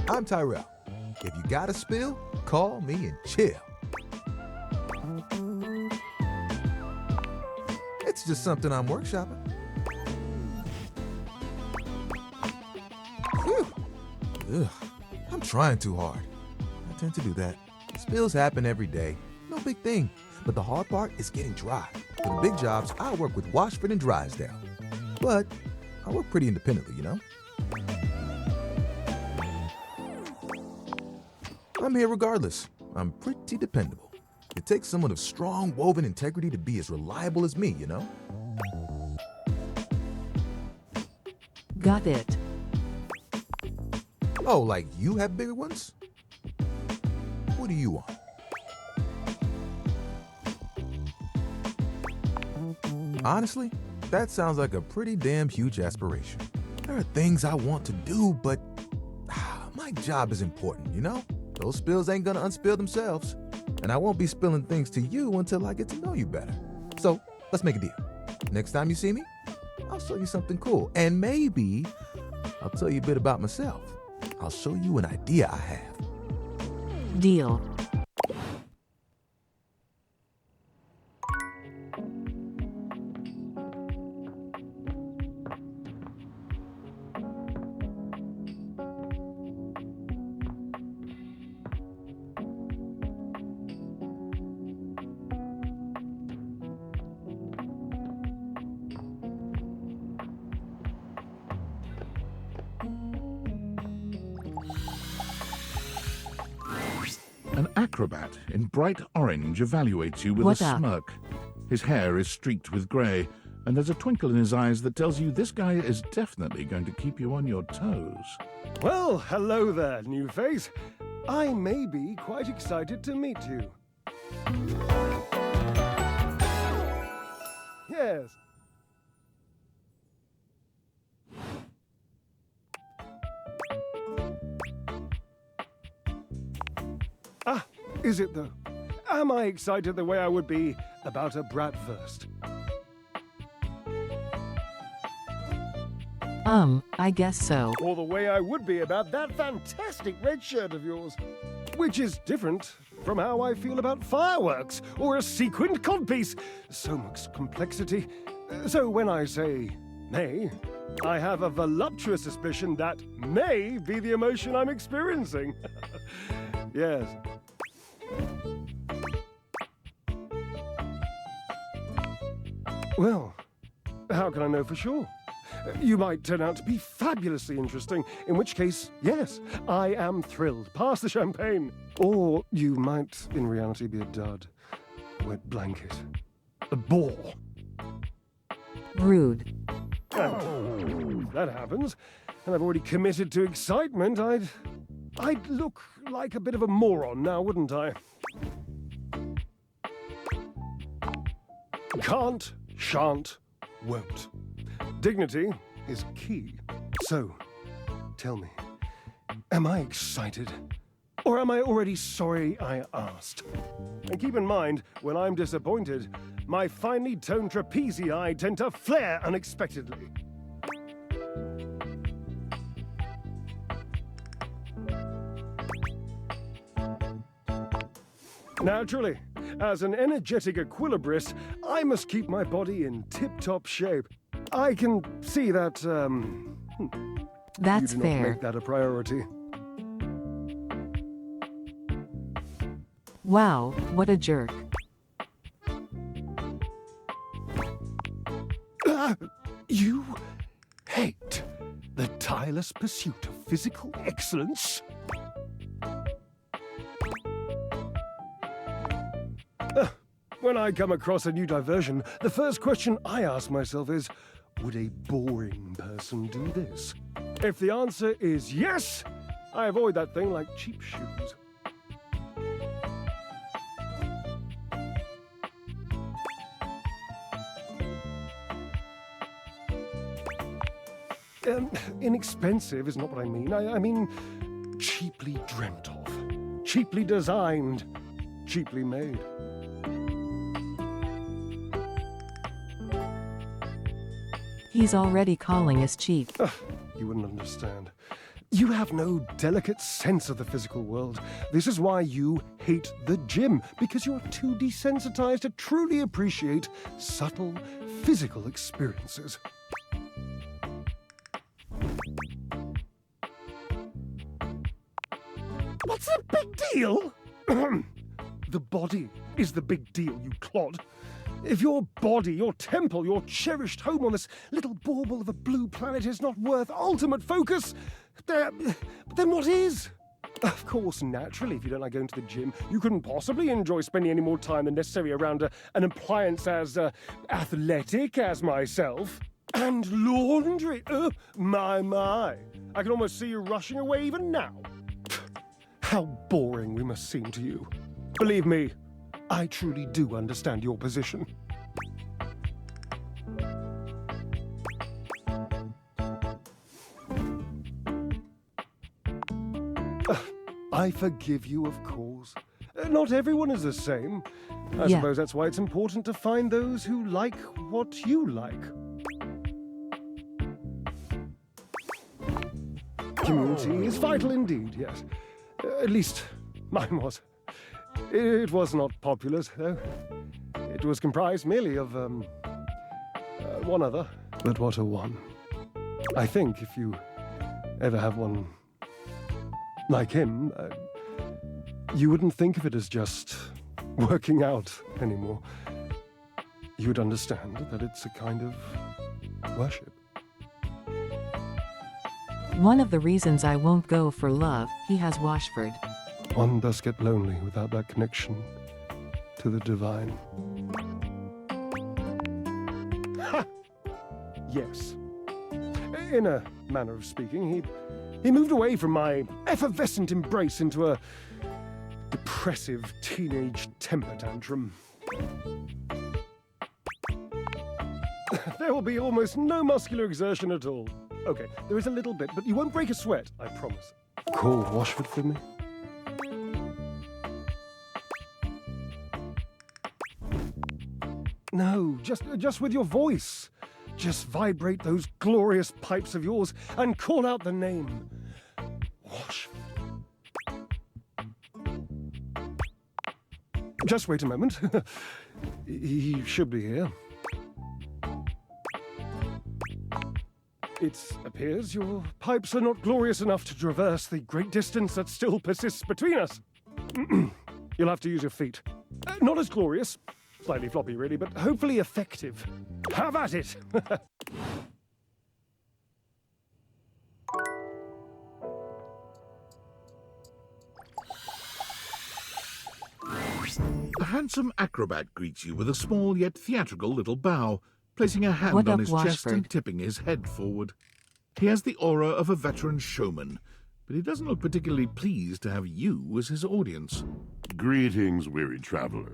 I'm Tyrell. If you got a spill, call me and chill. It's just something I'm workshopping. Whew. Ugh, I'm trying too hard. I tend to do that. Spills happen every day. No big thing. But the hard part is getting dry. For the big jobs, I work with Washford and Drysdale. But I work pretty independently, you know? I'm here regardless. I'm pretty dependable. It takes someone of strong woven integrity to be as reliable as me, you know? Got it. Oh, like you have bigger ones? What do you want? Honestly, that sounds like a pretty damn huge aspiration. There are things I want to do, but My job is important, you know? Those spills ain't gonna unspill themselves. And I won't be spilling things to you until I get to know you better. So, let's make a deal. Next time you see me, I'll show you something cool. And maybe I'll tell you a bit about myself. I'll show you an idea I have. Deal. An acrobat in bright orange evaluates you with What's a up? smirk. His hair is streaked with grey, and there's a twinkle in his eyes that tells you this guy is definitely going to keep you on your toes. Well, hello there, new face. I may be quite excited to meet you. Yes. Ah, is it though? Am I excited the way I would be about a bratwurst? I guess so. Or the way I would be about that fantastic red shirt of yours. Which is different from how I feel about fireworks or a sequined codpiece. So much complexity. So when I say may, I have a voluptuous suspicion that may be the emotion I'm experiencing. Yes. Well, how can I know for sure? You might turn out to be fabulously interesting, in which case, yes, I am thrilled. Pass the champagne. Or you might, in reality, be a dud. A wet blanket. A bore. Rude. And if that happens, and I've already committed to excitement, I'd look like a bit of a moron now, wouldn't I? Can't, shan't, won't. Dignity is key. So, tell me, am I excited? Or am I already sorry I asked? And keep in mind, when I'm disappointed, my finely toned trapezii tend to flare unexpectedly. Naturally, as an energetic equilibrist, I must keep my body in tip-top shape. I can see that, That's you do not fair. make that a priority. Wow, what a jerk. You hate the tireless pursuit of physical excellence? When I come across a new diversion, the first question I ask myself is, would a boring person do this? If the answer is yes, I avoid that thing like cheap shoes. Inexpensive is not what I mean. I mean cheaply dreamt of, cheaply designed, cheaply made. He's already calling us cheap. You wouldn't understand. You have no delicate sense of the physical world. This is why you hate the gym, because you're too desensitized to truly appreciate subtle physical experiences. What's the big deal? The body is the big deal, you clod. If your body, your temple, your cherished home on this little bauble of a blue planet is not worth ultimate focus, then what is? Of course, naturally, if you don't like going to the gym, you couldn't possibly enjoy spending any more time than necessary around an appliance as athletic as myself. And laundry, my. I can almost see you rushing away even now. How boring we must seem to you. Believe me, I truly do understand your position. I forgive you, of course. Not everyone is the same. I Yeah. suppose that's why it's important to find those who like what you like. Community is vital indeed, yes. At least mine was. It was not popular, though. It was comprised merely of, one other. But what a one. I think if you ever have one like him, you wouldn't think of it as just working out anymore. You would understand that it's a kind of worship. One of the reasons I won't go for love, he has Washford. One does get lonely without that connection to the divine. Ha! Yes. In a manner of speaking, he moved away from my effervescent embrace into a depressive teenage temper tantrum. There will be almost no muscular exertion at all. Okay, there is a little bit, but you won't break a sweat, I promise. Call Washford for me. No, just with your voice. Just vibrate those glorious pipes of yours and call out the name. Washford. Just wait a moment. He should be here. It appears your pipes are not glorious enough to traverse the great distance that still persists between us. You'll have to use your feet. Not as glorious, slightly floppy really, but hopefully effective. Have at it! A handsome acrobat greets you with a small yet theatrical little bow, placing a hand What on up, his chest and Washford? tipping his head forward. He has the aura of a veteran showman, but he doesn't look particularly pleased to have you as his audience. Greetings, weary traveler.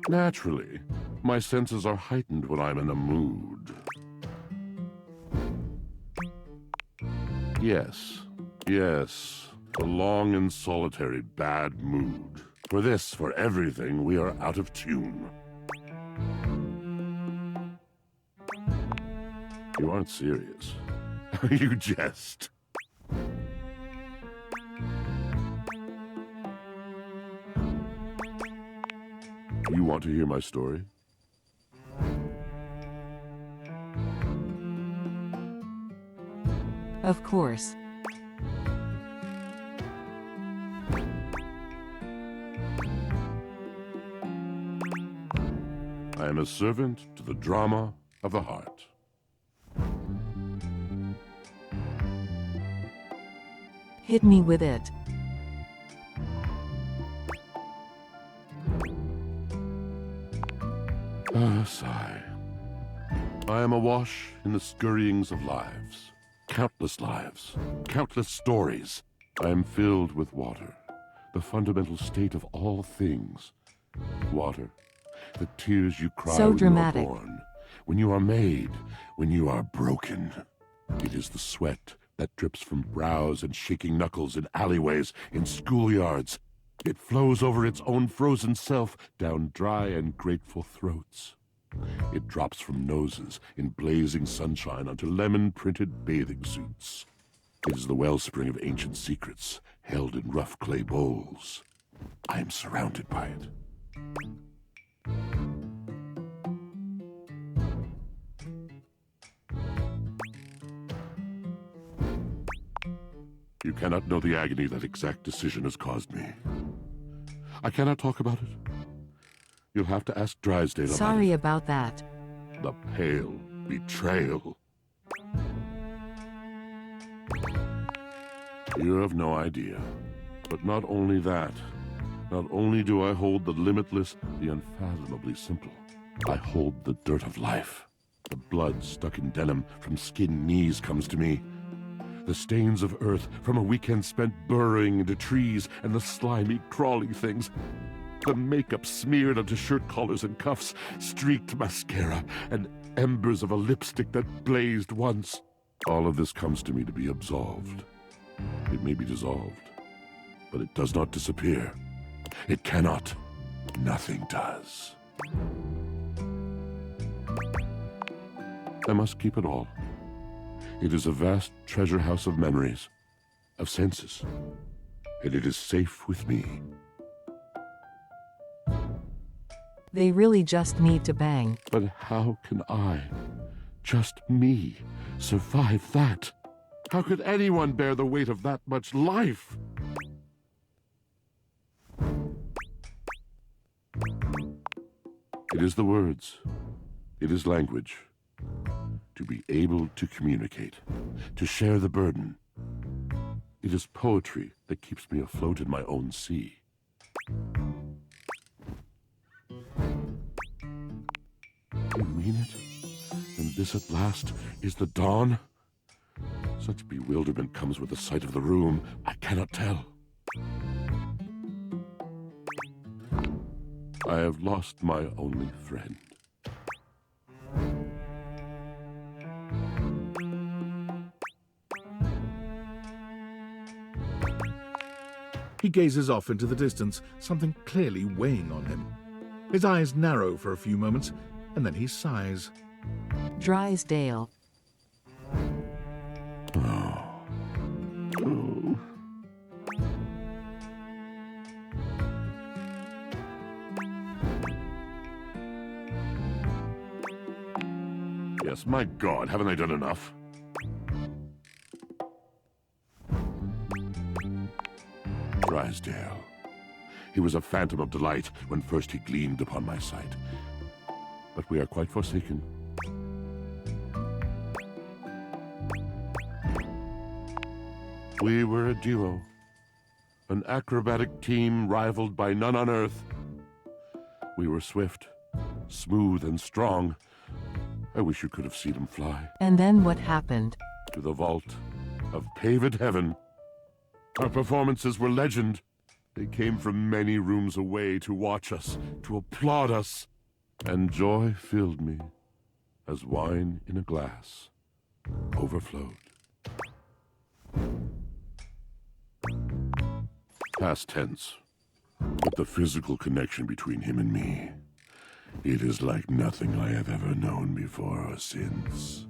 Naturally, my senses are heightened when I'm in a mood. Yes, a long and solitary bad mood. For this, for everything, we are out of tune. You aren't serious. You jest. You want to hear my story? Of course. I am a servant to the drama of the heart. Hit me with it. Sigh. I am awash in the scurryings of lives. Countless lives. Countless stories. I am filled with water. The fundamental state of all things. Water. The tears you cry So when dramatic. you are born. When you are made. When you are broken. It is the sweat that drips from brows and shaking knuckles in alleyways, in schoolyards. It flows over its own frozen self down dry and grateful throats. It drops from noses in blazing sunshine onto lemon-printed bathing suits. It is the wellspring of ancient secrets, held in rough clay bowls. I am surrounded by it. You cannot know the agony that exact decision has caused me. I cannot talk about it. You'll have to ask Drysdale about it. Sorry about that. The pale betrayal. You have no idea. But not only that. Not only do I hold the limitless, the unfathomably simple. I hold the dirt of life. The blood stuck in denim from skin knees comes to me. The stains of earth from a weekend spent burrowing into trees and the slimy, crawly things. The makeup smeared onto shirt collars and cuffs, streaked mascara, and embers of a lipstick that blazed once. All of this comes to me to be absolved. It may be dissolved, but it does not disappear. It cannot. Nothing does. I must keep it all. It is a vast treasure house of memories, of senses, and it is safe with me. They really just need to bang. But how can I, just me, survive that? How could anyone bear the weight of that much life? It is the words. It is language. To be able to communicate, to share the burden. It is poetry that keeps me afloat in my own sea. You mean it? And this at last is the dawn? Such bewilderment comes with the sight of the room, I cannot tell. I have lost my only friend. He gazes off into the distance, something clearly weighing on him. His eyes narrow for a few moments, and then he sighs. Drysdale. Yes, my God, haven't I done enough? Drysdale. He was a phantom of delight when first he gleamed upon my sight. But we are quite forsaken. We were a duo. An acrobatic team rivaled by none on Earth. We were swift, smooth, and strong. I wish you could have seen him fly. And then what happened? To the vault of paved heaven. Our performances were legend. They came from many rooms away to watch us, to applaud us. And joy filled me as wine in a glass overflowed. Past tense. But the physical connection between him and me, it is like nothing I have ever known before or since.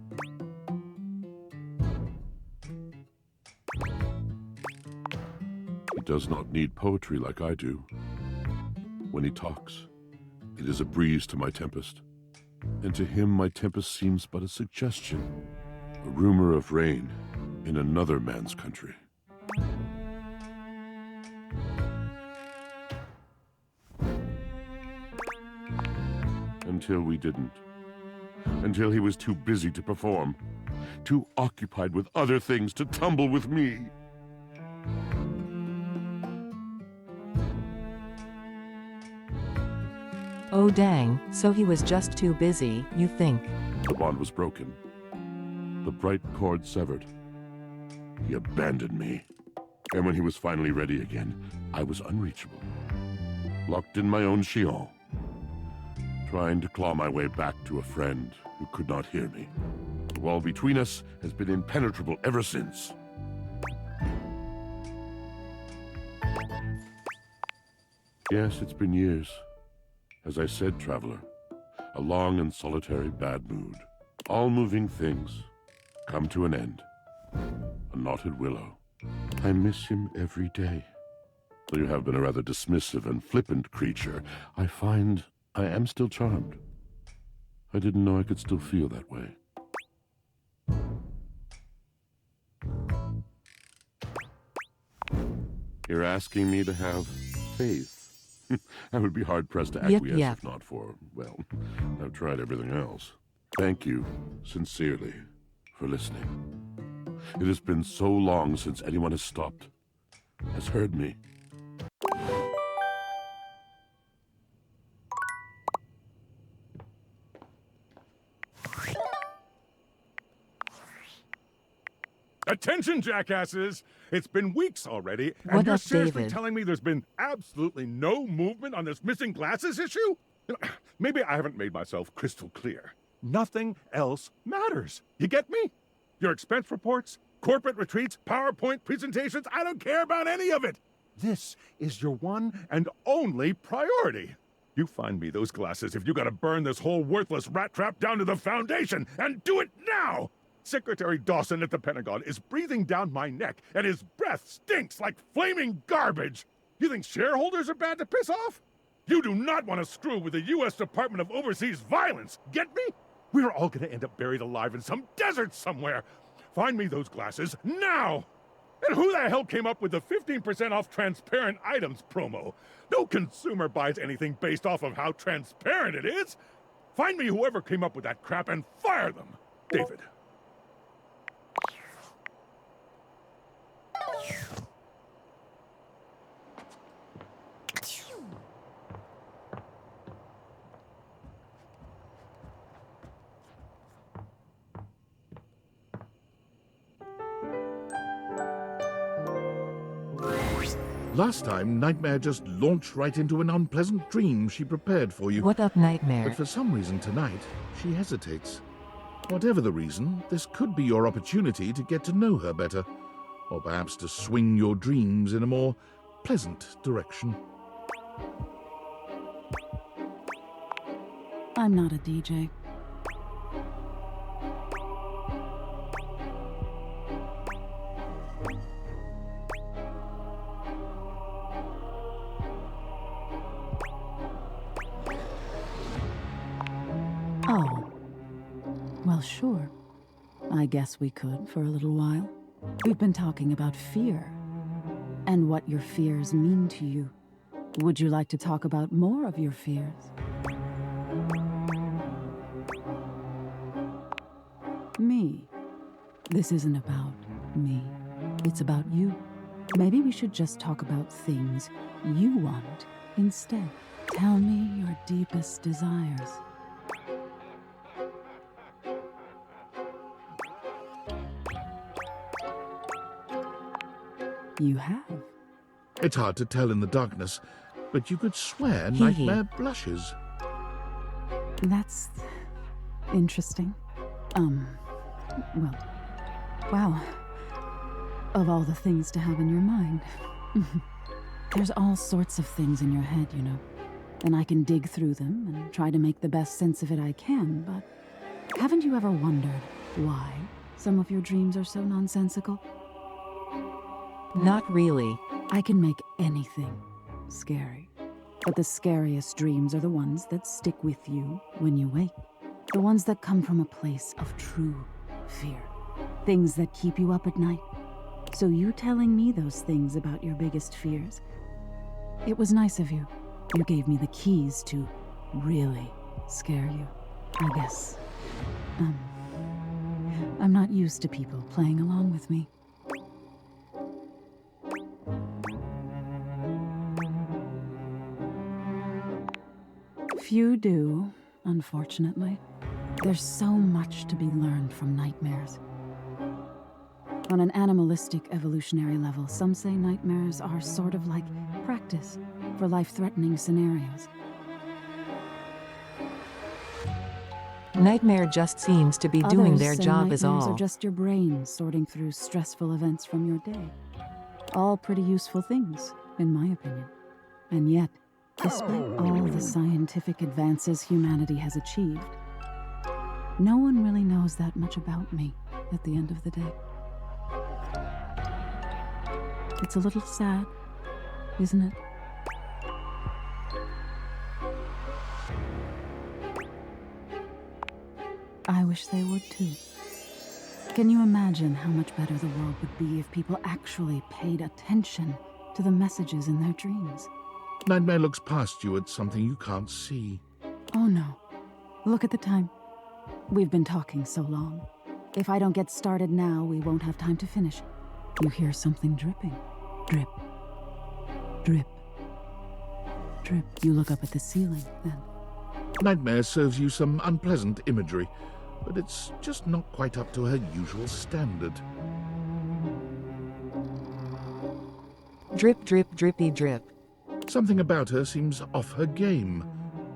He does not need poetry like I do. When he talks, it is a breeze to my tempest. And to him my tempest seems but a suggestion, a rumor of rain in another man's country. Until we didn't. Until he was too busy to perform. Too occupied with other things to tumble with me. Oh dang, so he was just too busy, you think? The bond was broken. The bright cord severed. He abandoned me. And when he was finally ready again, I was unreachable. Locked in my own chignon. Trying to claw my way back to a friend who could not hear me. The wall between us has been impenetrable ever since. Yes, it's been years. As I said, traveler, a long and solitary bad mood. All moving things come to an end. A knotted willow. I miss him every day. Though you have been a rather dismissive and flippant creature, I find I am still charmed. I didn't know I could still feel that way. You're asking me to have faith. I would be hard-pressed to acquiesce if not for, well, I've tried everything else. Thank you, sincerely, for listening. It has been so long since anyone has stopped, has heard me. Attention, jackasses! It's been weeks already, and What you're up, seriously David? telling me there's been absolutely no movement on this missing glasses issue? Maybe I haven't made myself crystal clear. Nothing else matters. You get me? Your expense reports, corporate retreats, PowerPoint presentations, I don't care about any of it. This is your one and only priority. You find me those glasses if you gotta burn this whole worthless rat trap down to the foundation, and do it now! Secretary Dawson at the Pentagon is breathing down my neck, and his breath stinks like flaming garbage! You think shareholders are bad to piss off? You do not want to screw with the U.S. Department of Overseas Violence, get me? We're all gonna end up buried alive in some desert somewhere! Find me those glasses, now! And who the hell came up with the 15% off transparent items promo? No consumer buys anything based off of how transparent it is! Find me whoever came up with that crap and fire them! David. Last time, Nightmare just launched right into an unpleasant dream she prepared for you. What up, Nightmare? But for some reason tonight, she hesitates. Whatever the reason, this could be your opportunity to get to know her better, or perhaps to swing your dreams in a more pleasant direction. I'm not a DJ. Oh. Well, sure. I guess we could for a little while. We've been talking about fear, and what your fears mean to you. Would you like to talk about more of your fears? Me. This isn't about me. It's about you. Maybe we should just talk about things you want instead. Tell me your deepest desires. You have. It's hard to tell in the darkness, but you could swear Hee hee. Nightmare blushes. That's interesting. Well, wow. Of all the things to have in your mind. There's all sorts of things in your head, you know. And I can dig through them and try to make the best sense of it I can, but haven't you ever wondered why some of your dreams are so nonsensical? Not really. I can make anything scary. But the scariest dreams are the ones that stick with you when you wake. The ones that come from a place of true fear. Things that keep you up at night. So you telling me those things about your biggest fears, it was nice of you. You gave me the keys to really scare you, I guess. I'm not used to people playing along with me. Few do, unfortunately. There's so much to be learned from nightmares. On an animalistic evolutionary level, some say nightmares are sort of like practice for life-threatening scenarios. Nightmare just seems to be doing their Others say job is nightmares all. are just your brain sorting through stressful events from your day. All pretty useful things, in my opinion. And yet, despite all the scientific advances humanity has achieved, no one really knows that much about me at the end of the day. It's a little sad, isn't it? I wish they would too. Can you imagine how much better the world would be if people actually paid attention to the messages in their dreams? Nightmare looks past you at something you can't see. Oh no. Look at the time. We've been talking so long. If I don't get started now, we won't have time to finish. You hear something dripping. Drip. Drip. Drip. You look up at the ceiling, then. Nightmare serves you some unpleasant imagery, but it's just not quite up to her usual standard. Drip, drip, drippy, drip. Something about her seems off her game.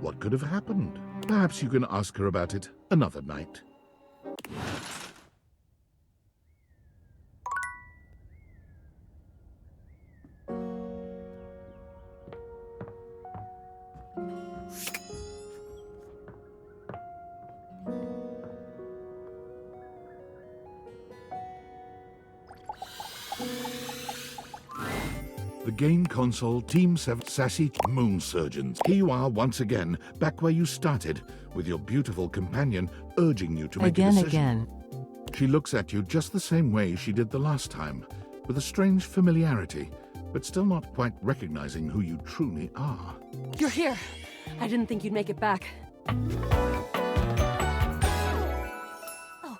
What could have happened? Perhaps you can ask her about it another night. The game console, Team 7 Sassy Moon Surgeons. Here you are once again, back where you started, with your beautiful companion urging you to make a decision. Again. She looks at you just the same way she did the last time, with a strange familiarity, but still not quite recognizing who you truly are. You're here. I didn't think you'd make it back. Oh.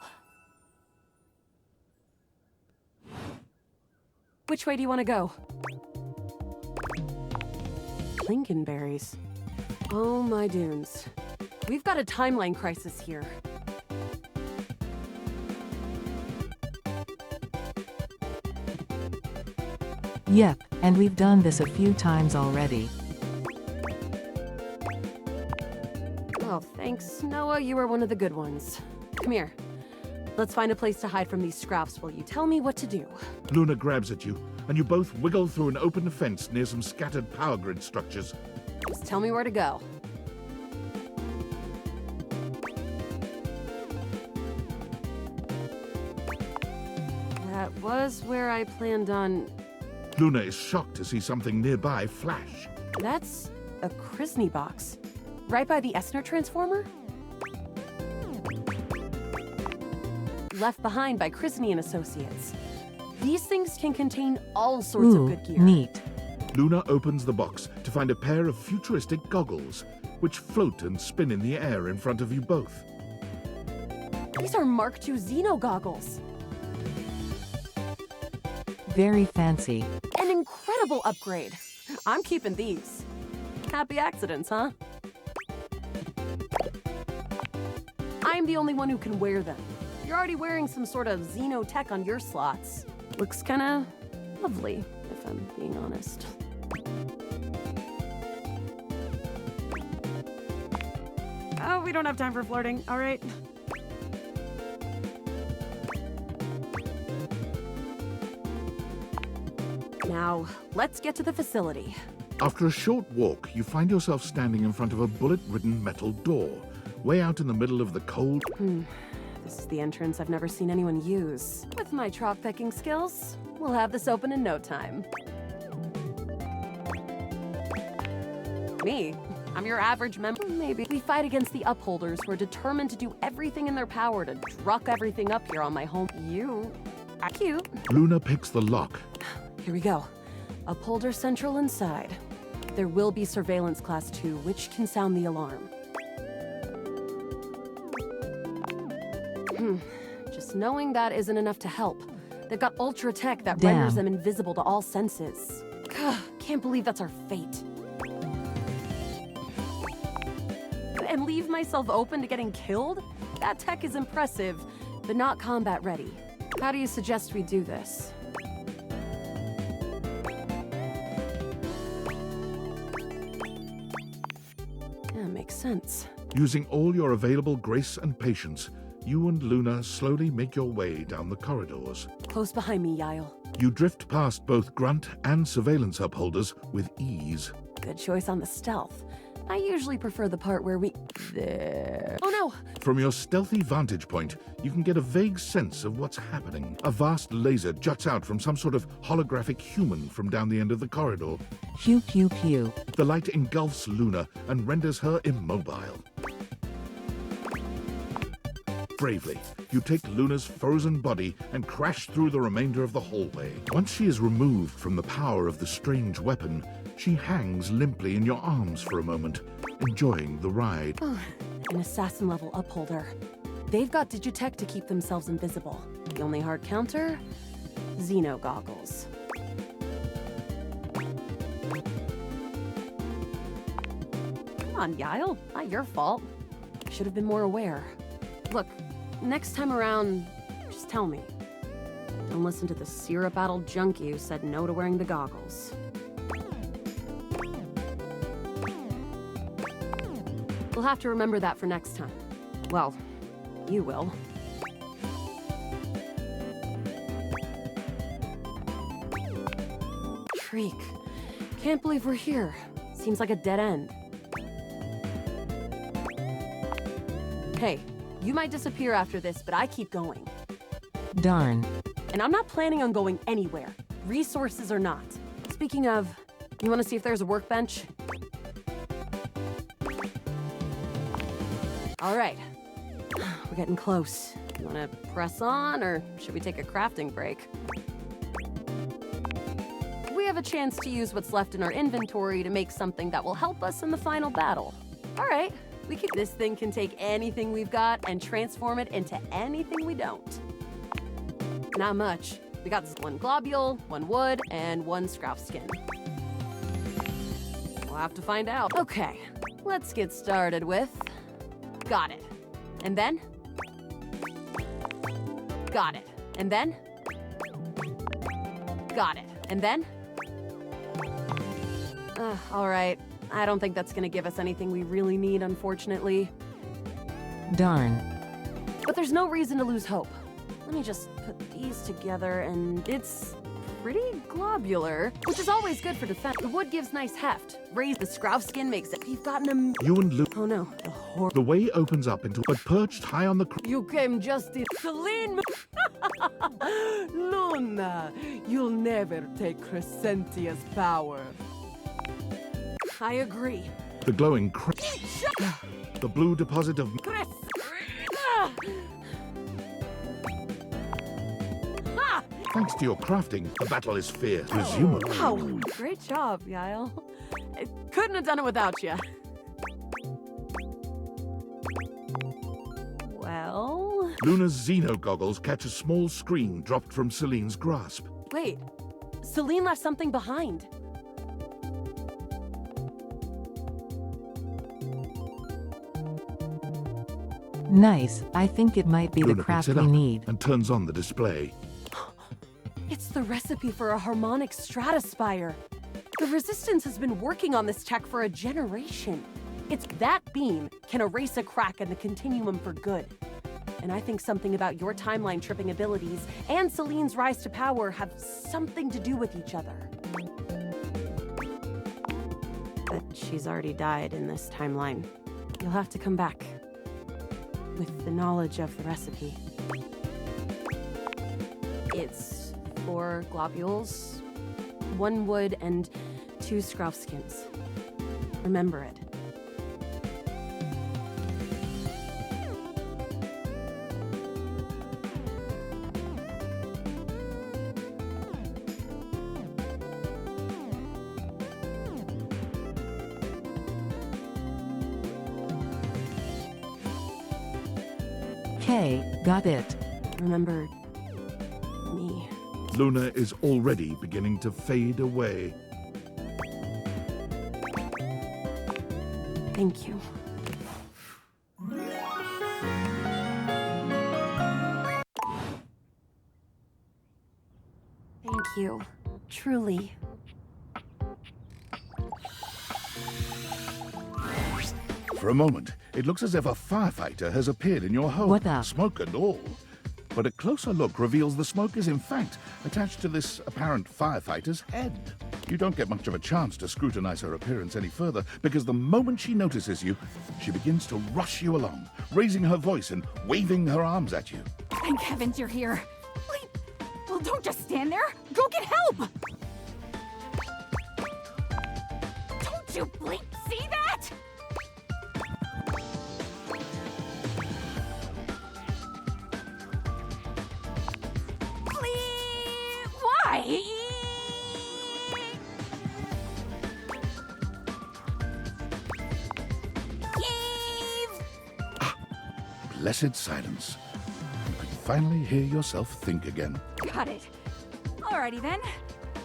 Which way do you want to go? Lincolnberries. Oh my dunes. We've got a timeline crisis here. Yep, and we've done this a few times already. Oh, thanks, Noah. You were one of the good ones. Come here. Let's find a place to hide from these scraps while you tell me what to do. Luna grabs at you, and you both wiggle through an open fence near some scattered power grid structures. Just tell me where to go. That was where I planned on... Luna is shocked to see something nearby flash. That's a Krisny box. Right by the Essner transformer? Left behind by Krisny and Associates. These things can contain all sorts of good gear. Neat. Luna opens the box to find a pair of futuristic goggles, which float and spin in the air in front of you both. These are Mark II Xeno goggles. Very fancy. An incredible upgrade. I'm keeping these. Happy accidents, huh? I'm the only one who can wear them. You're already wearing some sort of Xeno tech on your slots. Looks kinda lovely, if I'm being honest. Oh, we don't have time for flirting, all right? Now, let's get to the facility. After a short walk, you find yourself standing in front of a bullet-ridden metal door, way out in the middle of the cold... This is the entrance I've never seen anyone use. With my chalk-picking skills, we'll have this open in no time. Me? I'm your average member. Maybe. We fight against the upholders who are determined to do everything in their power to druck everything up here on my home. You are cute. Luna picks the lock. Here we go. Upholder Central inside. There will be Surveillance Class 2, which can sound the alarm. Just knowing that isn't enough to help. They've got ultra tech that renders them invisible to all senses. Can't believe that's our fate. And leave myself open to getting killed? That tech is impressive, but not combat ready. How do you suggest we do this? Yeah, makes sense. Using all your available grace and patience, you and Luna slowly make your way down the corridors. Close behind me, Yael. You drift past both grunt and surveillance upholders with ease. Good choice on the stealth. I usually prefer the part where we... There. Oh no! From your stealthy vantage point, you can get a vague sense of what's happening. A vast laser juts out from some sort of holographic human from down the end of the corridor. Pew pew pew. The light engulfs Luna and renders her immobile. Bravely, you take Luna's frozen body and crash through the remainder of the hallway. Once she is removed from the power of the strange weapon, she hangs limply in your arms for a moment, enjoying the ride. An assassin-level upholder. They've got digitech to keep themselves invisible. The only hard counter? Xeno goggles. Come on, Yael. Not your fault. Should have been more aware. Look, next time around, just tell me. Don't listen to the syrup-addled junkie who said no to wearing the goggles. We'll have to remember that for next time. Well, you will. Freak. Can't believe we're here. Seems like a dead end. Hey, you might disappear after this, but I keep going. Darn. And I'm not planning on going anywhere, resources or not. Speaking of, you want to see if there's a workbench? All right, we're getting close. You want to press on, or should we take a crafting break? We have a chance to use what's left in our inventory to make something that will help us in the final battle. All right, this thing can take anything we've got and transform it into anything we don't. Not much. We got one globule, one wood, and one scrap skin. We'll have to find out. Okay, let's get started with... Got it. And then? Got it. And then? Got it. And then? All right. I don't think that's gonna give us anything we really need, unfortunately. Darn. But there's no reason to lose hope. Let me just put these together, and it's pretty globular, which is always good for defense. The wood gives nice heft. Raise the scrap skin makes it. We've gotten a... You and Luke. Oh no, The way opens up into but perched high on the You came just in. Celine! Luna, you'll never take Crescentia's power. I agree. the glowing the blue deposit of Chris! Thanks to your crafting, the battle is fierce. Presumably. Wow, great job, Yael. I couldn't have done it without you. Well... Luna's Xeno goggles catch a small screen dropped from Celine's grasp. Wait, Celine left something behind. Nice. I think it might be the Luna craft picks it we up need. and turns on the display. It's the recipe for a harmonic stratospire. The Resistance has been working on this tech for a generation. It's that beam can erase a crack in the continuum for good. And I think something about your timeline tripping abilities and Celine's rise to power have something to do with each other. But she's already died in this timeline. You'll have to come back with the knowledge of the recipe. It's 4 globules, 1 wood, and 2 scruff skins. Remember it. Okay, got it. Remember me. Luna is already beginning to fade away. Thank you. Thank you. Truly. For a moment, it looks as if a firefighter has appeared in your home. What the? Smoke and all. But a closer look reveals the smoke is in fact attached to this apparent firefighter's head. You don't get much of a chance to scrutinize her appearance any further, because the moment she notices you, she begins to rush you along, raising her voice and waving her arms at you. Thank heavens you're here. Wait, well, don't just stand there. Go get help! Don't you blink see that? Please, why? Blessed silence. You can finally hear yourself think again. Got it. Alrighty then.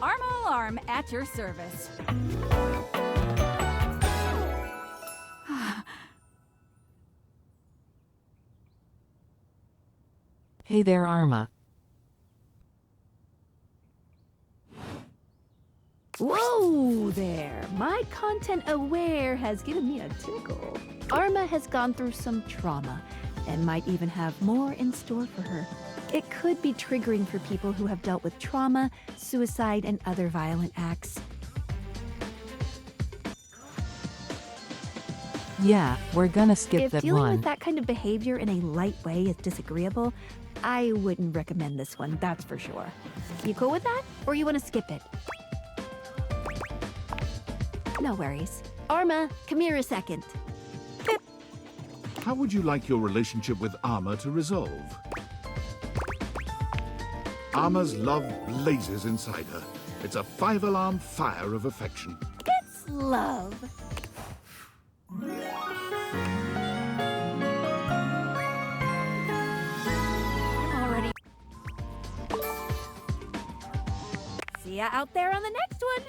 Armo alarm at your service. Hey there, Arma. Whoa there! My content aware has given me a tickle. Arma has gone through some trauma and might even have more in store for her. It could be triggering for people who have dealt with trauma, suicide, and other violent acts. Yeah, we're gonna skip If that dealing one. with that kind of behavior in a light way is disagreeable, I wouldn't recommend this one, that's for sure. You cool with that? Or you want to skip it? No worries. Arma, come here a second. How would you like your relationship with Arma to resolve? Arma's love blazes inside her. It's a 5-alarm fire of affection. It's love. Already. See ya out there on the next one.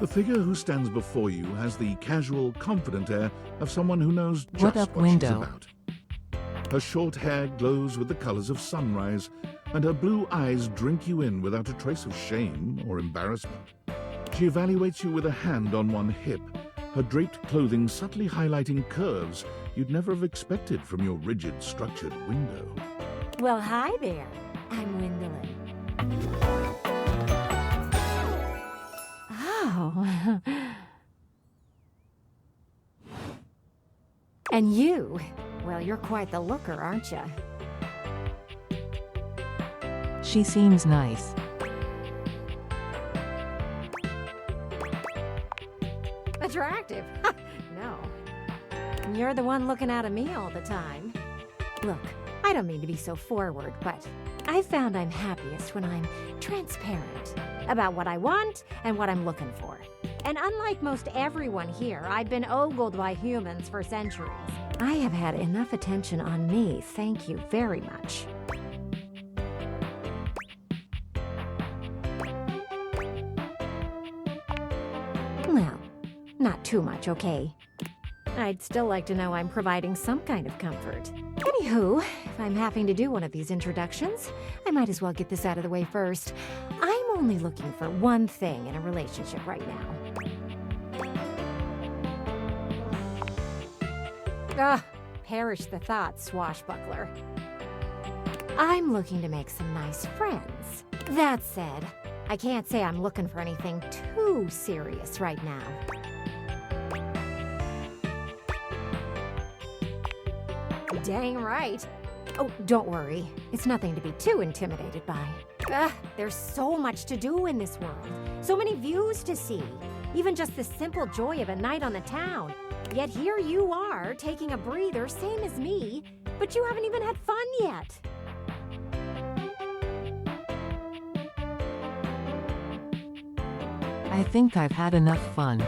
The figure who stands before you has the casual, confident air of someone who knows just What up, she's window? about. Her short hair glows with the colors of sunrise, and her blue eyes drink you in without a trace of shame or embarrassment. She evaluates you with a hand on one hip, her draped clothing subtly highlighting curves you'd never have expected from your rigid, structured window. Well, hi there. I'm Gwendolyn. Oh. And you? Well, you're quite the looker, aren't you? She seems nice. Attractive? No. You're the one looking out at me all the time. Look, I don't mean to be so forward, but I found I'm happiest when I'm transparent about what I want and what I'm looking for. And unlike most everyone here, I've been ogled by humans for centuries. I have had enough attention on me, thank you very much. Well, not too much, okay? I'd still like to know I'm providing some kind of comfort. Anywho, if I'm having to do one of these introductions, I might as well get this out of the way first. I'm only looking for one thing in a relationship right now. Perish the thought, swashbuckler. I'm looking to make some nice friends. That said, I can't say I'm looking for anything too serious right now. Dang right. Oh, don't worry. It's nothing to be too intimidated by. There's so much to do in this world. So many views to see. Even just the simple joy of a night on the town. Yet here you are, taking a breather, same as me, but you haven't even had fun yet. I think I've had enough fun.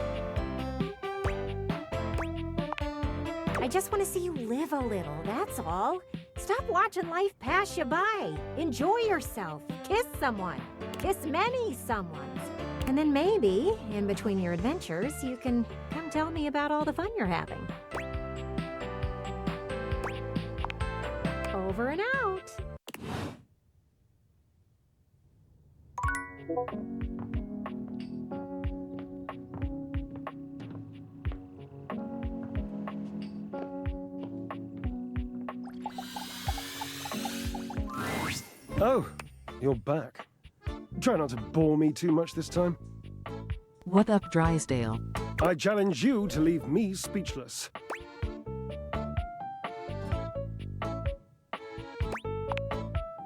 I just want to see you live a little, that's all. Stop watching life pass you by. Enjoy yourself. Kiss someone. Kiss many someones. And then maybe, in between your adventures, you can come tell me about all the fun you're having. Over and out. Oh, you're back. Try not to bore me too much this time. What up, Drysdale? I challenge you to leave me speechless.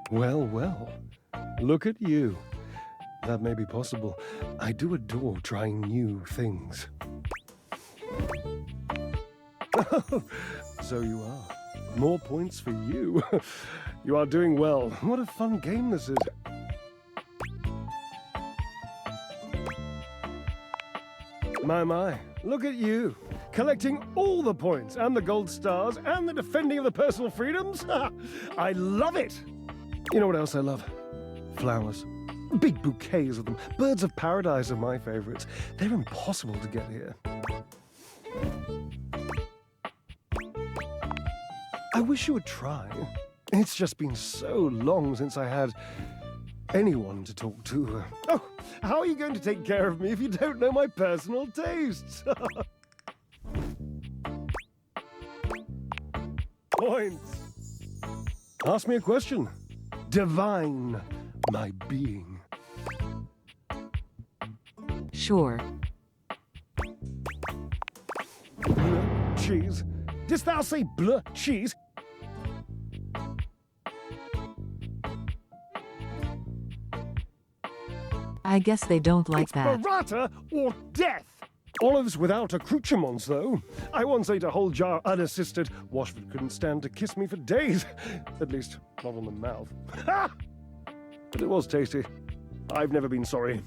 Well, well. Look at you. That may be possible. I do adore trying new things. So you are. More points for you. You are doing well. What a fun game this is. My, look at you. Collecting all the points and the gold stars and the defending of the personal freedoms. I love it. You know what else I love? Flowers. Big bouquets of them. Birds of paradise are my favorites. They're impossible to get here. I wish you would try. It's just been so long since I had anyone to talk to. Oh, how are you going to take care of me if you don't know my personal tastes? Points. Ask me a question. Divine my being. Sure. Bleu cheese. Didst thou say bleu cheese? I guess they don't like that. Burrata or death? Olives without accoutrements, though. I once ate a whole jar unassisted. Washford couldn't stand to kiss me for days. At least, not on the mouth. Ha! But it was tasty. I've never been sorry.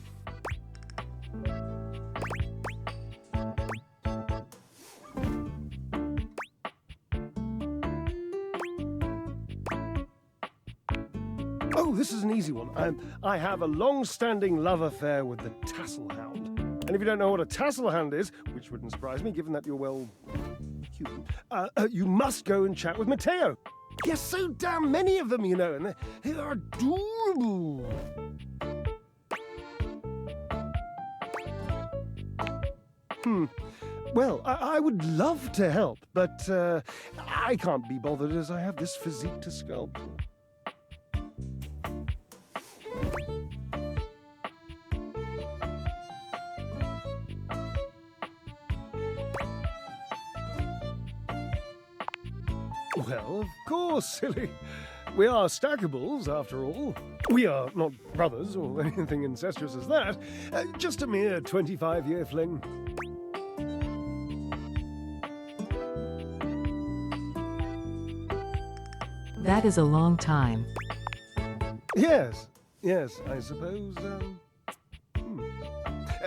Oh, this is an easy one. I have a long-standing love affair with the tassel hound. And if you don't know what a tassel hound is, which wouldn't surprise me given that you're, well, human, you must go and chat with Matteo. Yes, so damn many of them, you know, and they are adorable. Well, I would love to help, but I can't be bothered as I have this physique to sculpt. Well, of course, silly. We are stackables, after all. We are not brothers or anything incestuous as that. Just a mere 25-year fling. That is a long time. Yes, I suppose,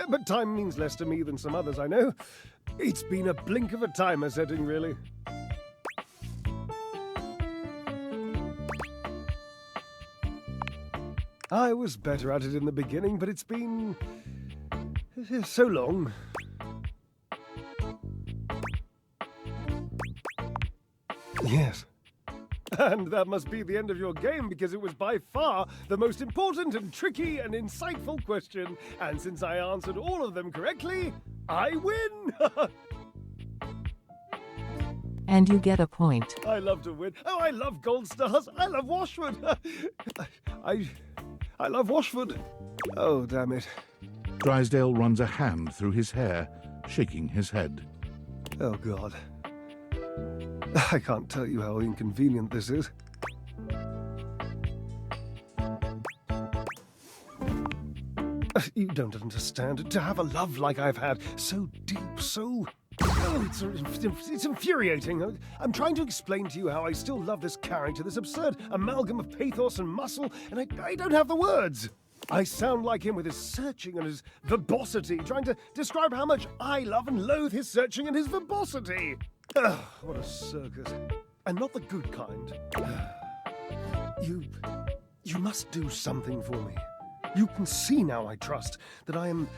But time means less to me than some others I know. It's been a blink of a timer setting, really. I was better at it in the beginning, but it's been so long. Yes. And that must be the end of your game, because it was by far the most important and tricky and insightful question. And since I answered all of them correctly, I win! And you get a point. I love to win. Oh, I love gold stars. I love Washford. I love Washford. Oh, damn it. Drysdale runs a hand through his hair, shaking his head. Oh, God. I can't tell you how inconvenient this is. You don't understand. To have a love like I've had, so deep, so... Oh, it's infuriating. I'm trying to explain to you how I still love this character, this absurd amalgam of pathos and muscle, and I don't have the words. I sound like him with his searching and his verbosity, trying to describe how much I love and loathe his searching and his verbosity. Ugh, what a circus. And not the good kind. You must do something for me. You can see now, I trust, that I am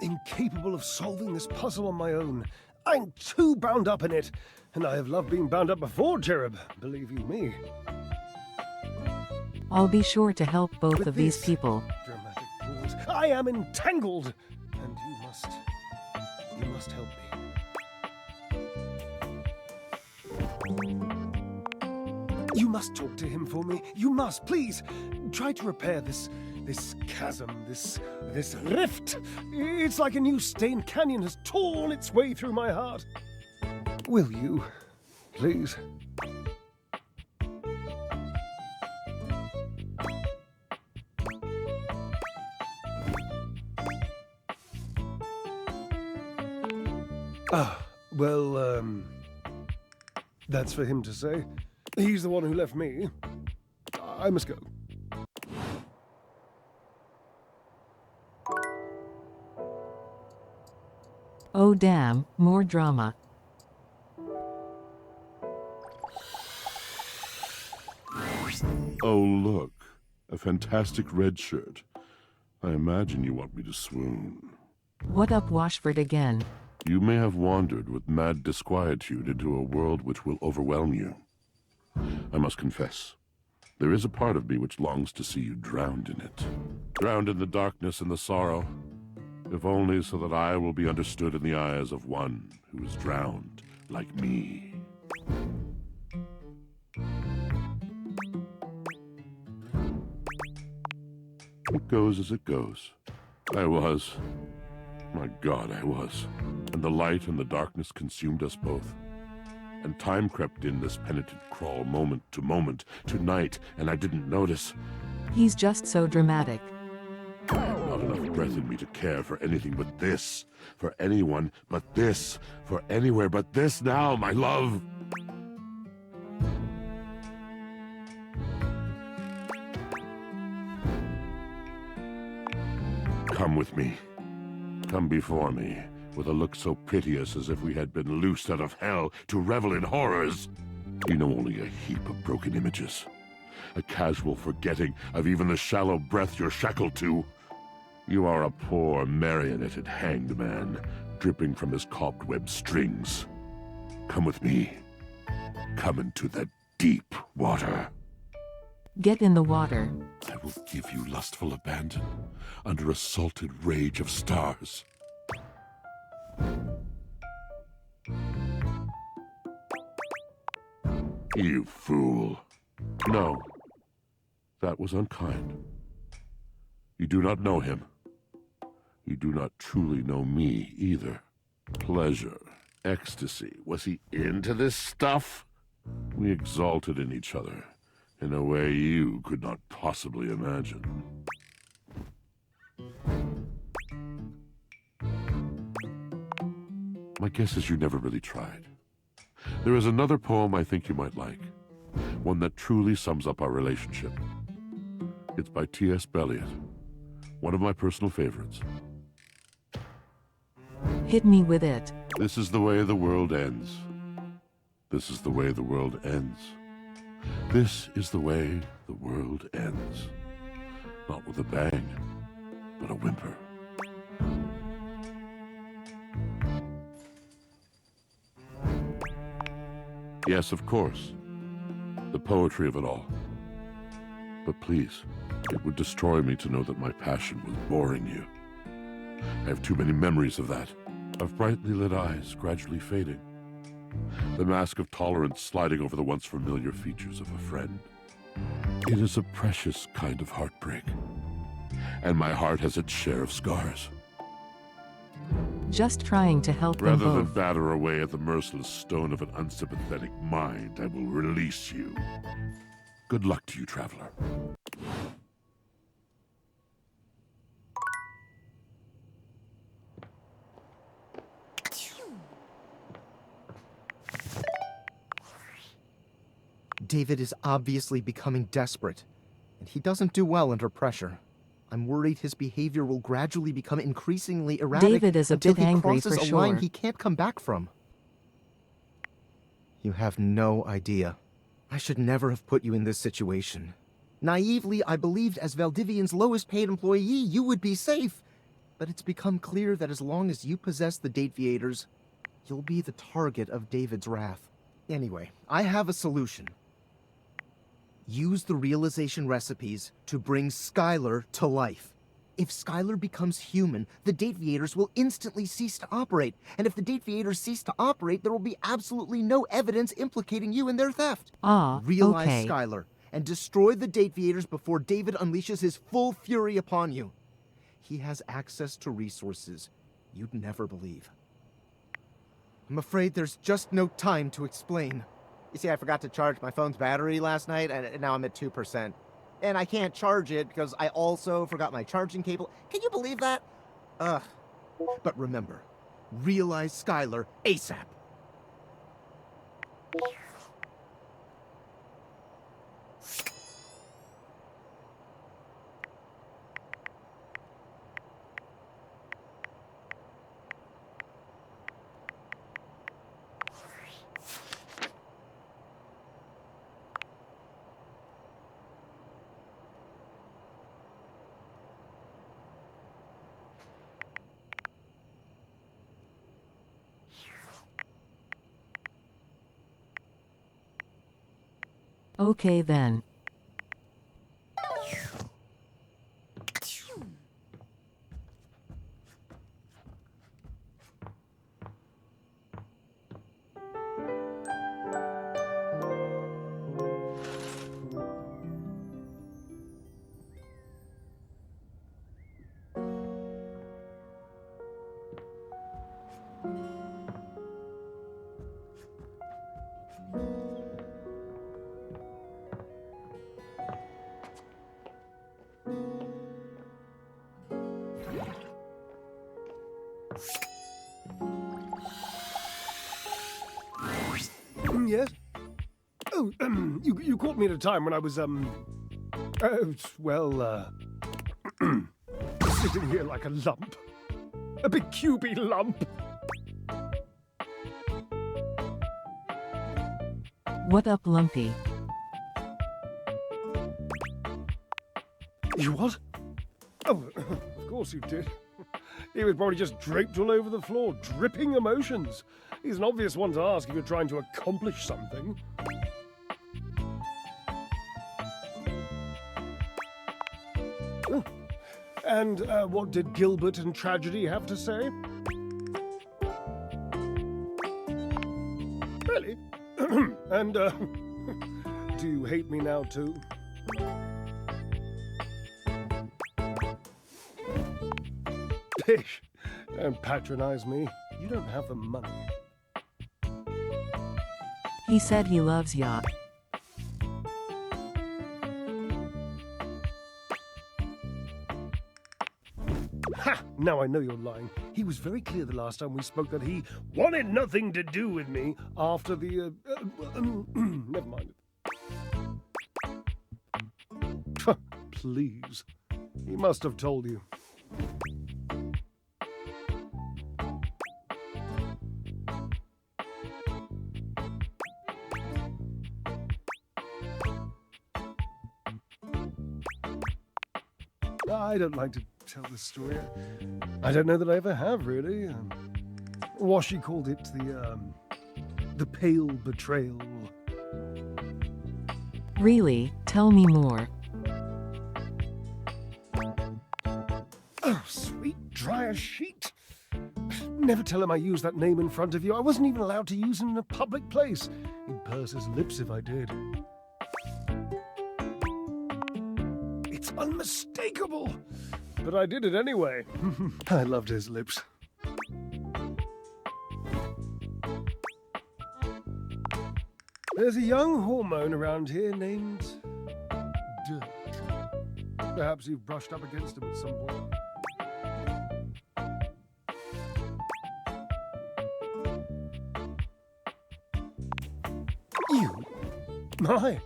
incapable of solving this puzzle on my own. I'm too bound up in it, and I have loved being bound up before, Cherub, believe you me. I'll be sure to help both With of these this people. Dramatic pause. I am entangled, and you must help me. You must talk to him for me. You must, please. Try to repair this chasm, this rift. It's like a new stained canyon has torn its way through my heart. Will you, please? Well, that's for him to say. He's the one who left me. I must go. Oh damn, more drama. Oh, look. A fantastic red shirt. I imagine you want me to swoon. What up, Washford again? You may have wandered with mad disquietude into a world which will overwhelm you. I must confess, there is a part of me which longs to see you drowned in it. Drowned in the darkness and the sorrow, if only so that I will be understood in the eyes of one who is drowned like me. It goes as it goes. I was. My God, I was. And the light and the darkness consumed us both. And time crept in this penitent crawl moment to moment, to night, and I didn't notice. He's just so dramatic. I have not enough breath in me to care for anything but this. For anyone but this. For anywhere but this now, my love. Come with me. Come before me, with a look so piteous as if we had been loosed out of hell to revel in horrors. You know only a heap of broken images. A casual forgetting of even the shallow breath you're shackled to. You are a poor marionetted hanged man, dripping from his cobweb strings. Come with me. Come into the deep water. Get in the water. I will give you lustful abandon under a salted rage of stars. You fool. No, that was unkind. You do not know him. You do not truly know me either. Pleasure, ecstasy, was he into this stuff? We exalted in each other in a way you could not possibly imagine. My guess is you never really tried. There is another poem I think you might like. One that truly sums up our relationship. It's by T.S. Eliot. One of my personal favorites. Hit me with it. This is the way the world ends. This is the way the world ends. This is the way the world ends. Not with a bang, but a whimper. Yes, of course. The poetry of it all. But please, it would destroy me to know that my passion was boring you. I have too many memories of that, of brightly lit eyes gradually fading. The mask of tolerance sliding over the once familiar features of a friend. It is a precious kind of heartbreak, and my heart has its share of scars. Just trying to help them Rather both. than batter away at the merciless stone of an unsympathetic mind, I will release you. Good luck to you, traveler. David is obviously becoming desperate, and he doesn't do well under pressure. I'm worried his behavior will gradually become increasingly erratic David is a until bit he angry crosses for a line sure. he can't come back from. You have no idea. I should never have put you in this situation. Naively, I believed as Valdivian's lowest paid employee, you would be safe. But it's become clear that as long as you possess the Dateviators, you'll be the target of David's wrath. Anyway, I have a solution. Use the realization recipes to bring Skylar to life. If Skylar becomes human, the Dateviators will instantly cease to operate. And if the Dateviators cease to operate, there will be absolutely no evidence implicating you in their theft. Realize okay. Skylar and destroy the Dateviators before David unleashes his full fury upon you. He has access to resources you'd never believe. I'm afraid there's just no time to explain. You see, I forgot to charge my phone's battery last night, and now I'm at 2%. And I can't charge it because I also forgot my charging cable. Can you believe that? Ugh. But remember, realize Skylar ASAP. Okay then. Yes? Oh, you caught me at a time when I was, sitting here like a lump. A big cubey lump. What up, Lumpy? You what? Oh, of course you did. He was probably just draped all over the floor, dripping emotions. He's an obvious one to ask if you're trying to accomplish something. Oh. And what did Gilbert and Tragedy have to say? Really? And, do you hate me now too? Pish! Don't patronize me. You don't have the money. He said he loves ya. Ha! Now I know you're lying. He was very clear the last time we spoke that he wanted nothing to do with me after the, never mind. Please. He must have told you. I don't like to tell this story. I don't know that I ever have, really. Washi called it the pale betrayal. Really? Tell me more. Oh, sweet dry as sheet. Never tell him I used that name in front of you. I wasn't even allowed to use it in a public place. He'd purse his lips if I did. It's unmistakable. But I did it anyway. I loved his lips. There's a young hormone around here named Dirt. Perhaps you've brushed up against him at some point. You? My,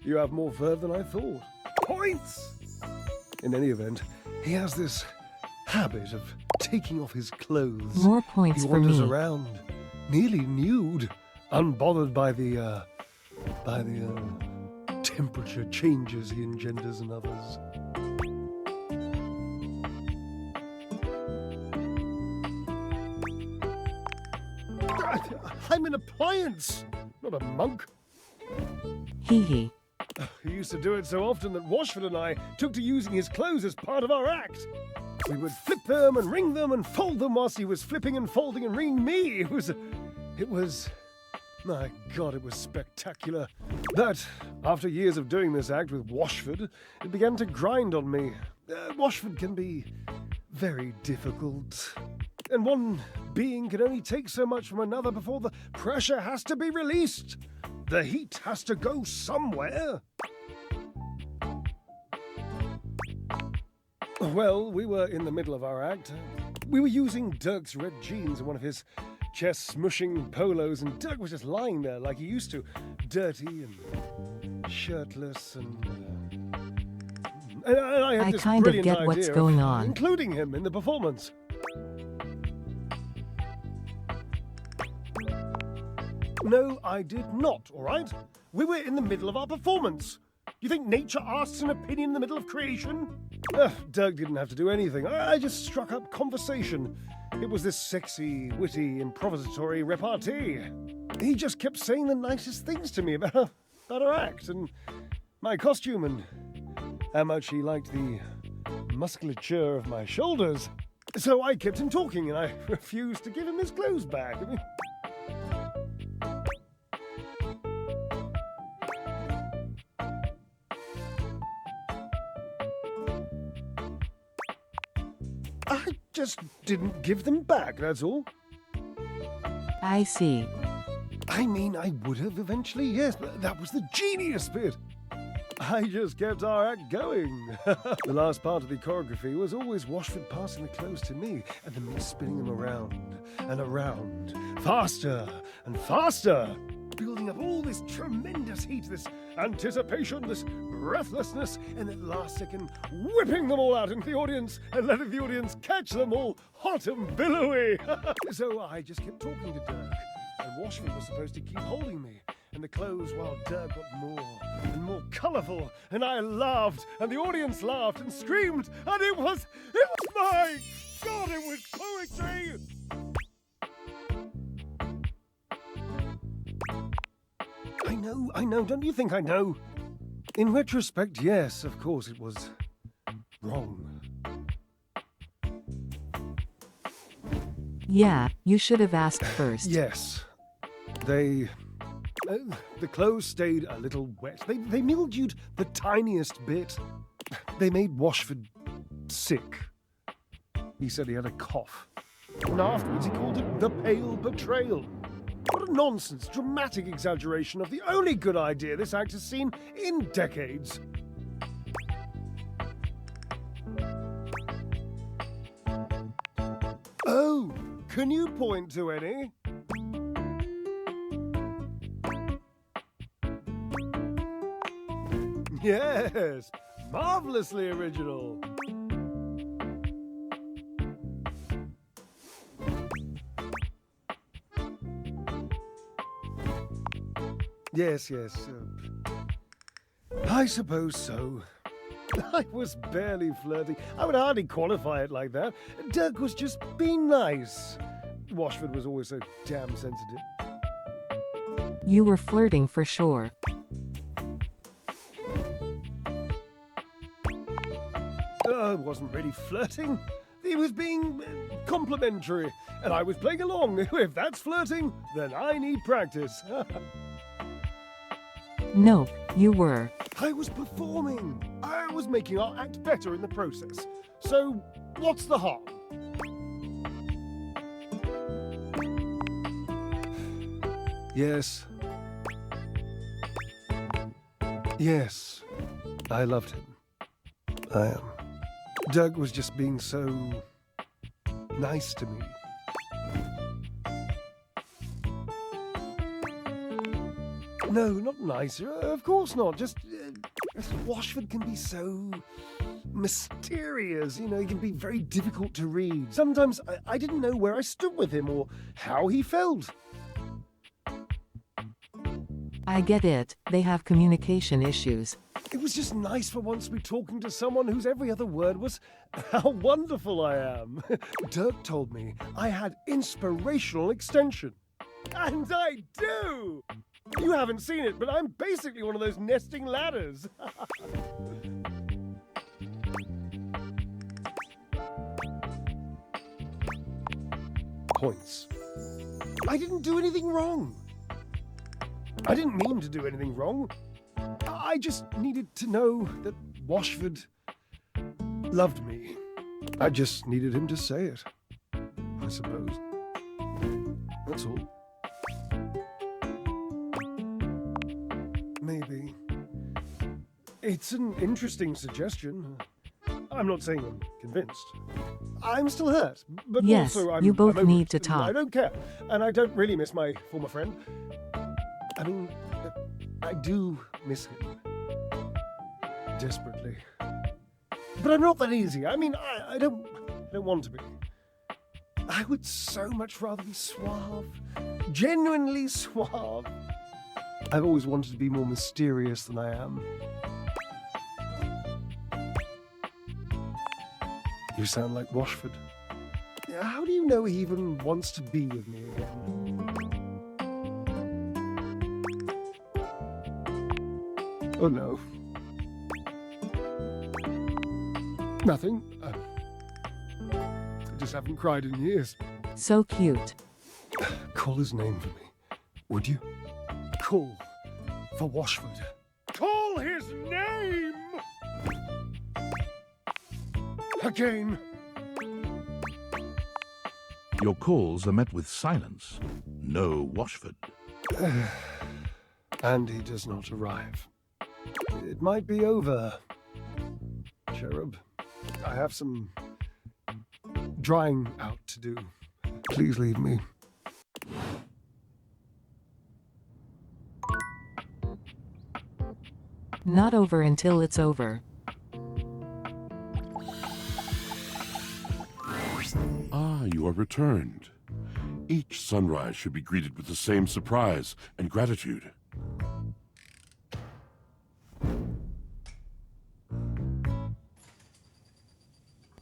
you have more verve than I thought. Points! In any event, he has this habit of taking off his clothes. More points he for wanders me. around, nearly nude, unbothered by the temperature changes he engenders in others. I'm an appliance, not a monk. Hee hee. He used to do it so often that Washford and I took to using his clothes as part of our act. We would flip them and wring them and fold them whilst he was flipping and folding and wringing me. It was, my God, it was spectacular. That, after years of doing this act with Washford, it began to grind on me. Washford can be very difficult. And one being can only take so much from another before the pressure has to be released. The heat has to go somewhere. Well, we were in the middle of our act. We were using Dirk's red jeans and one of his chest-smushing polos, and Dirk was just lying there like he used to, dirty and shirtless and I had I this kind of brilliant get what's idea going of on. including him in the performance. No, I did not, all right? We were in the middle of our performance. You think nature asks an opinion in the middle of creation? Dirk didn't have to do anything. I just struck up conversation. It was this sexy, witty, improvisatory repartee. He just kept saying the nicest things to me about about her act and my costume and how much he liked the musculature of my shoulders. So I kept him talking and I refused to give him his clothes back. I mean, I just didn't give them back, that's all. I see. I mean, I would have eventually, yes, but that was the genius bit. I just kept our act going. The last part of the choreography was always Washford passing the clothes to me, and then me spinning them around and around, faster and faster, building up all this tremendous heat, this anticipation, this breathlessness, and at the last second, whipping them all out into the audience and letting the audience catch them all hot and billowy. So I just kept talking to Dirk, and Washford was supposed to keep holding me. And the clothes, while Dirk got more and more colourful, and I laughed, and the audience laughed and screamed, and it was my God, it was poetry! I know, don't you think I know? In retrospect, yes, of course it was wrong. Yeah, you should have asked first. Yes. The clothes stayed a little wet. They mildewed the tiniest bit. They made Washford sick. He said he had a cough. And afterwards he called it the pale betrayal. What a nonsense, dramatic exaggeration of the only good idea this act has seen in decades. Oh, can you point to any? Yes, marvelously original. Yes. I suppose so. I was barely flirting. I would hardly qualify it like that. Dirk was just being nice. Washford was always so damn sensitive. You were flirting for sure. I wasn't really flirting. He was being complimentary, and I was playing along. If that's flirting, then I need practice. No, you were. I was performing. I was making our act better in the process. So, what's the harm? Yes. Yes, I loved him. I am. Doug was just being so nice to me. No, not nicer. Of course not. Just Washford can be so mysterious. You know, he can be very difficult to read. Sometimes I didn't know where I stood with him or how he felt. I get it. They have communication issues. It was just nice for once to be talking to someone whose every other word was how wonderful I am. Dirk told me I had inspirational extension. And I do! You haven't seen it, but I'm basically one of those nesting ladders. Points. I didn't do anything wrong. I didn't mean to do anything wrong. I just needed to know that Washford loved me. I just needed him to say it, I suppose. That's all. Maybe. It's an interesting suggestion. I'm not saying I'm convinced. I'm still hurt, but yes, also I'm you both over need it. to talk. I don't care, and I don't really miss my former friend. I mean, I do miss him. Desperately. But I'm not that easy. I mean, I don't want to be. I would so much rather be suave. Genuinely suave. I've always wanted to be more mysterious than I am. You sound like Washford. How do you know he even wants to be with me again? Oh no. Nothing. I just haven't cried in years. So cute. Call his name for me, would you? Call for Washford. Call his name! Again. Your calls are met with silence. No Washford. And he does not arrive. It might be over, Cherub. I have some drying out to do. Please leave me. Not over until it's over. Ah, you are returned. Each sunrise should be greeted with the same surprise and gratitude.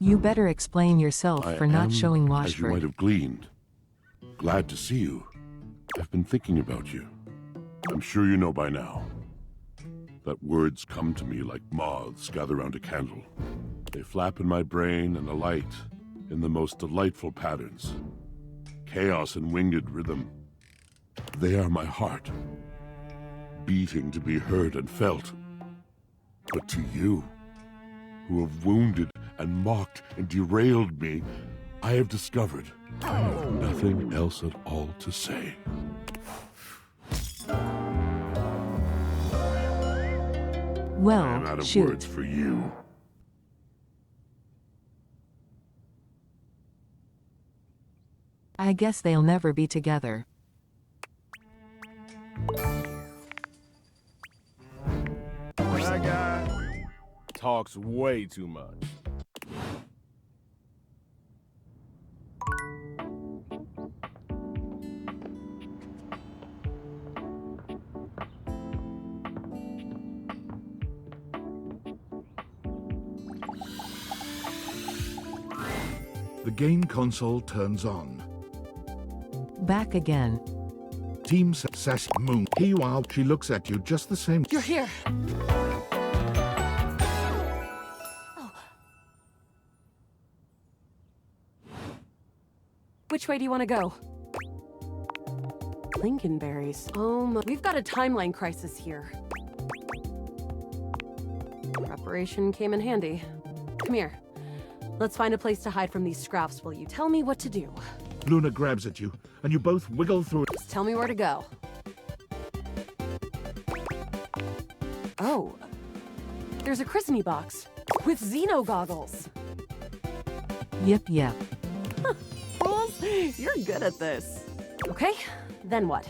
You better explain yourself I for not am, showing as you might Washford. have gleaned, glad to see you. I've been thinking about you. I'm sure you know by now that words come to me like moths gather round a candle. They flap in my brain and alight in the most delightful patterns. Chaos and winged rhythm. They are my heart, beating to be heard and felt. But to you, who have wounded and mocked and derailed me, I have discovered I have nothing else at all to say. Well, I am out of shoot. words for you. I guess they'll never be together. That guy talks way too much. The game console turns on. Back again. Team Sassy Moon. Here you are. She looks at you just the same. You're here. Which way do you want to go? Lincolnberries. We've got a timeline crisis here. Preparation came in handy. Come here. Let's find a place to hide from these scraps while you tell me what to do. Luna grabs at you, and you both wiggle through it. Just tell me where to go. Oh. There's a christening box with Xeno goggles. Yep. Fools, you're good at this. Okay, then what?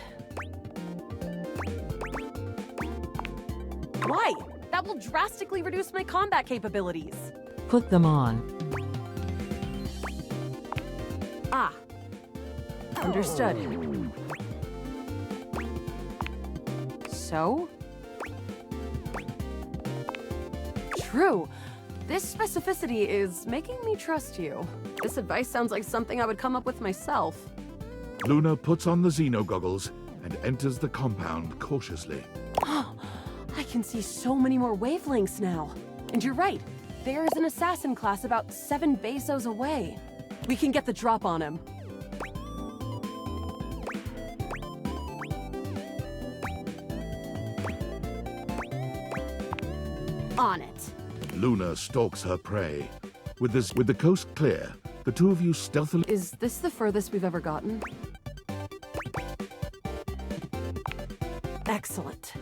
Why? That will drastically reduce my combat capabilities. Put them on. Ah. Understood. So? True. This specificity is making me trust you. This advice sounds like something I would come up with myself. Luna puts on the Xeno goggles and enters the compound cautiously. I can see so many more wavelengths now. And you're right. There is an assassin class about 7 Bezos away. We can get the drop on him. On it. Luna stalks her prey. With the coast clear, the two of you stealthily... Is this the furthest we've ever gotten? Excellent.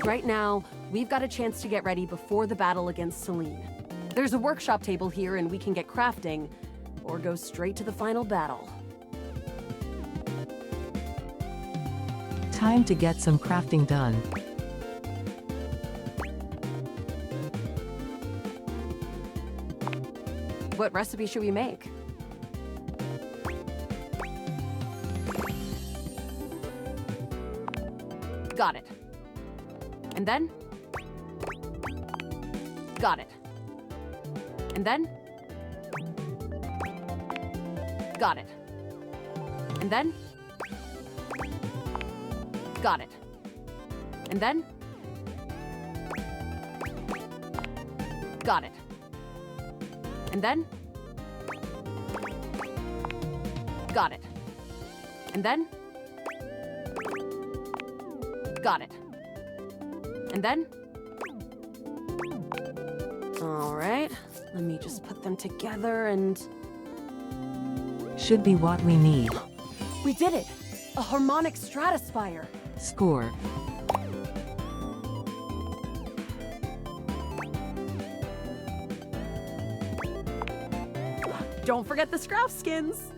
Right now, we've got a chance to get ready before the battle against Celine. There's a workshop table here and we can get crafting, or go straight to the final battle. Time to get some crafting done. What recipe should we make? Got it. And then? Got it. And then? Got it. And then? Got it. And then? Got it. And then? Got it. And then? Got it. And then? Alright, let me just put them together and... Should be what we need. We did it! A harmonic stratospire! Score. Don't forget the Scrouf skins!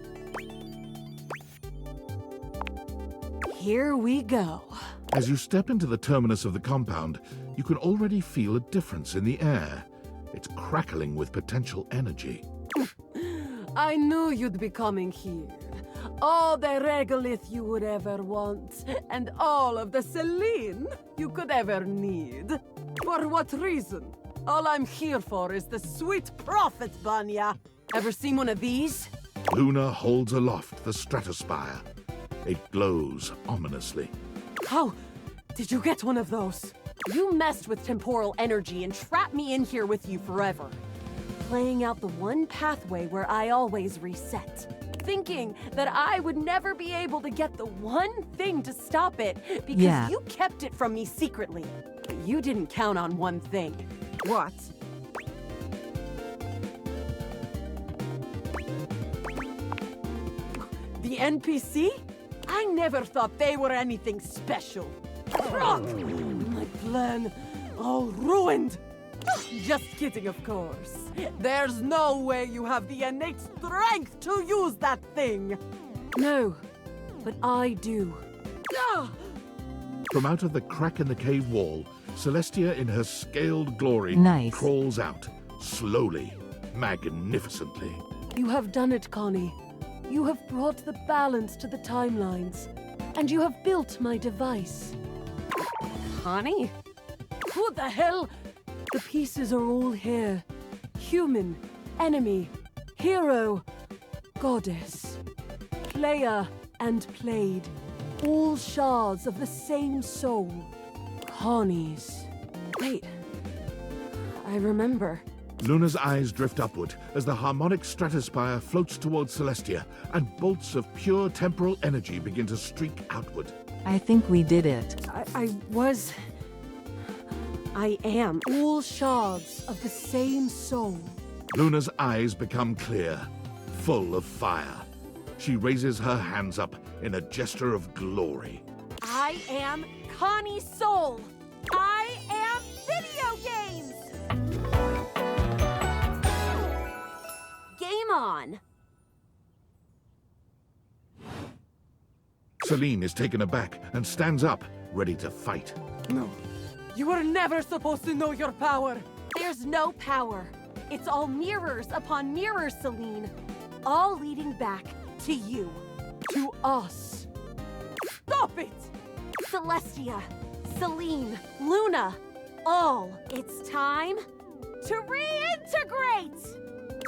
Here we go. As you step into the terminus of the compound, you can already feel a difference in the air. It's crackling with potential energy. I knew you'd be coming here. All the regolith you would ever want, and all of the Celine you could ever need. For what reason? All I'm here for is the sweet profit, Vanya. Ever seen one of these? Luna holds aloft the stratospire. It glows ominously. How did you get one of those? You messed with temporal energy and trapped me in here with you forever. Playing out the one pathway where I always reset. Thinking that I would never be able to get the one thing to stop it because you kept it from me secretly. But you didn't count on one thing. What? The NPC? I never thought they were anything special. Rock! My plan all ruined. Just kidding, of course. There's no way you have the innate strength to use that thing. No, but I do. From out of the crack in the cave wall, Celestia in her scaled glory crawls out, slowly, magnificently. You have done it, Connie. You have brought the balance to the timelines, and you have built my device. Connie? Who the hell? The pieces are all here. Human, enemy, hero, goddess, player, and played. All shards of the same soul. Connie's. Wait. I remember. Luna's eyes drift upward as the harmonic stratospire floats towards Celestia, and bolts of pure temporal energy begin to streak outward. I think we did it. I am. All shards of the same soul. Luna's eyes become clear, full of fire. She raises her hands up in a gesture of glory. I am Connie Soul. I am video games. Game on. Celine is taken aback and stands up, ready to fight. No. You were never supposed to know your power. There's no power. It's all mirrors upon mirrors, Celine. All leading back to you. To us. Stop it! Celestia, Celine, Luna, all. It's time to reintegrate!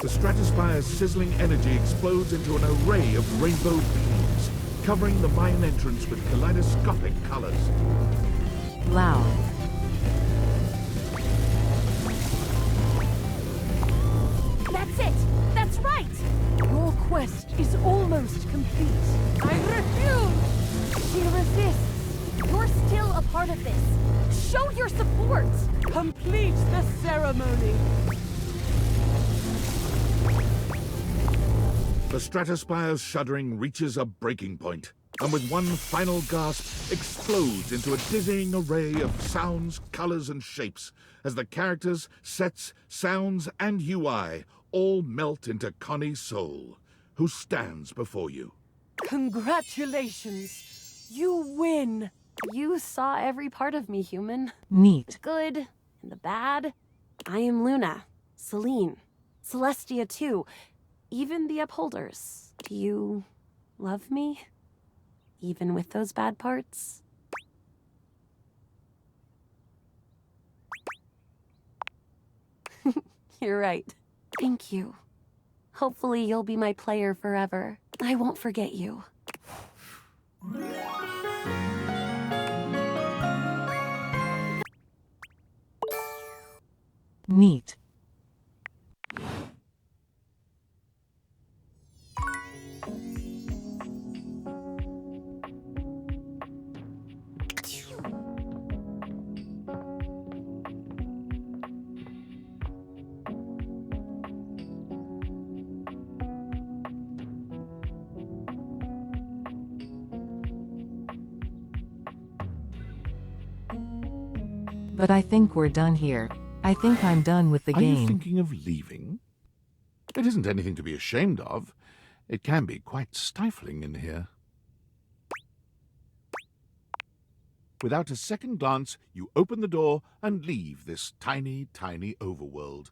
The stratospire's sizzling energy explodes into an array of rainbow beams, covering the mine entrance with kaleidoscopic colors. Loud. That's it! That's right! Your quest is almost complete. I refuse! She resists. You're still a part of this. Show your support! Complete the ceremony. The stratospire's shuddering reaches a breaking point, and with one final gasp, explodes into a dizzying array of sounds, colors, and shapes, as the characters, sets, sounds, and UI all melt into Connie Soul, who stands before you. Congratulations! You win! You saw every part of me, human. Neat. The good and the bad. I am Luna, Celine, Celestia too, even the Upholders. Do you love me? Even with those bad parts? You're right. Thank you. Hopefully you'll be my player forever. I won't forget you. Neat. But I think we're done here. I think I'm done with the Are game. you thinking of leaving? It isn't anything to be ashamed of. It can be quite stifling in here. Without a second glance, you open the door and leave this tiny, tiny overworld.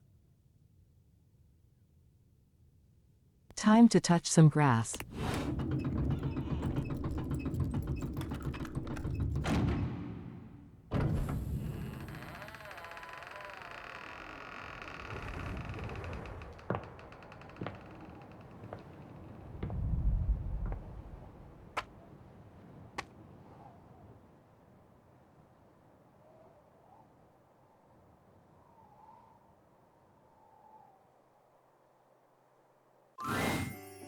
Time to touch some grass.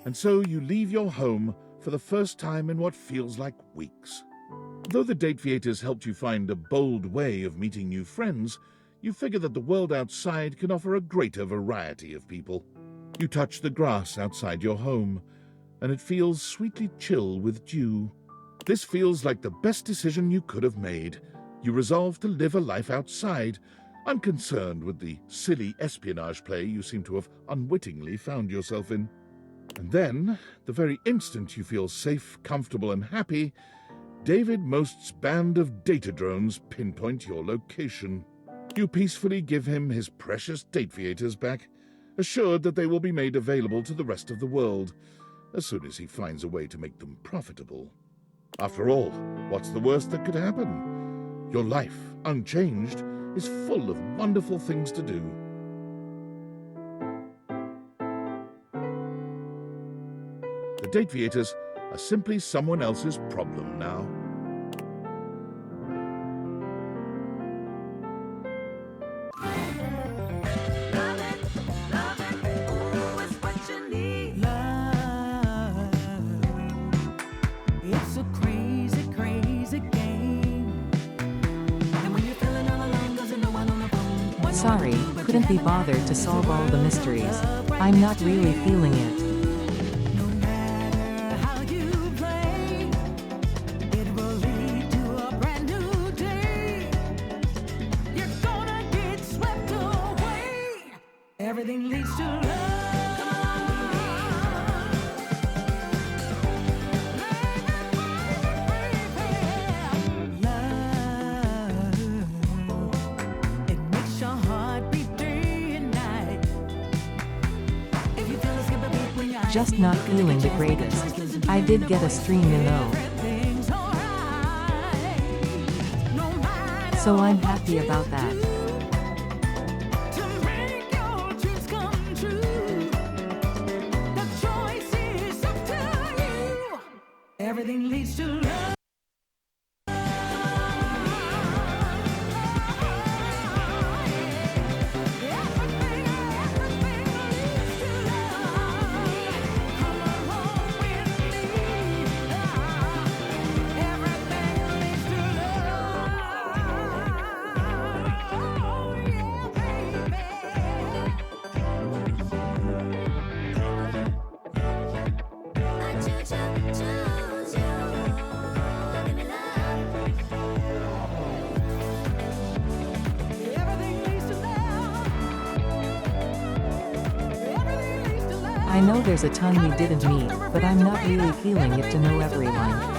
And so you leave your home for the first time in what feels like weeks. Though the date theaters helped you find a bold way of meeting new friends, you figure that the world outside can offer a greater variety of people. You touch the grass outside your home, and it feels sweetly chill with dew. This feels like the best decision you could have made. You resolve to live a life outside, unconcerned with the silly espionage play you seem to have unwittingly found yourself in. And then, the very instant you feel safe, comfortable, and happy, David Most's band of data drones pinpoint your location. You peacefully give him his precious date theaters back, assured that they will be made available to the rest of the world, as soon as he finds a way to make them profitable. After all, what's the worst that could happen? Your life, unchanged, is full of wonderful things to do. The date theaters are simply someone else's problem now. It's a crazy, crazy game. And when you're feeling all alone, 'cause you know I don't know. Sorry, couldn't be bothered to solve all the mysteries. I'm not really feeling it. Everything leads to love. It makes your heart beat day and night. If you feel a skip a beat when you're Just not feeling the greatest. I did get a stream in though. So I'm happy about that. Everything leads to love. I know there's a ton we didn't meet, but I'm not really feeling it to know everyone.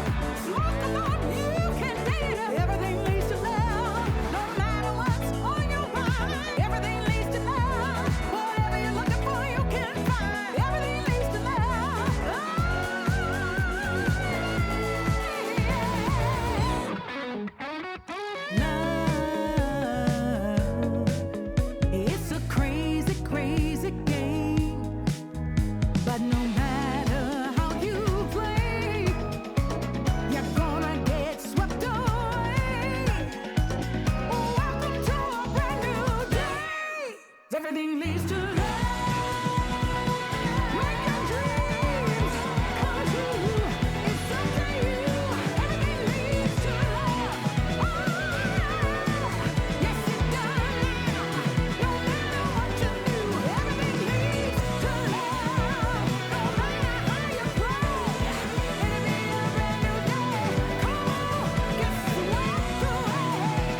It's a crazy, crazy game. But no matter how you play, you're gonna get swept away. Welcome to a brand new day. Everything leads to love. Make your dreams come true. It's up to you. Everything leads to love. Yes, it does. No matter what you do, everything leads to love. No matter how you play, it'll be a brand new day. Come on, get swept away.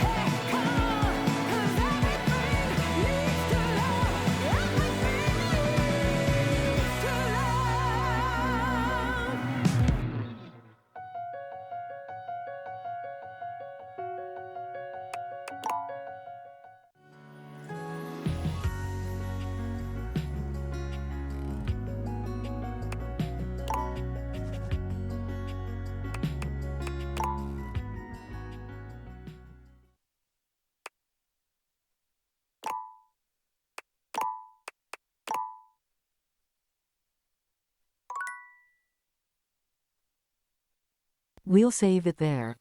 Hey, come on, We'll save it there.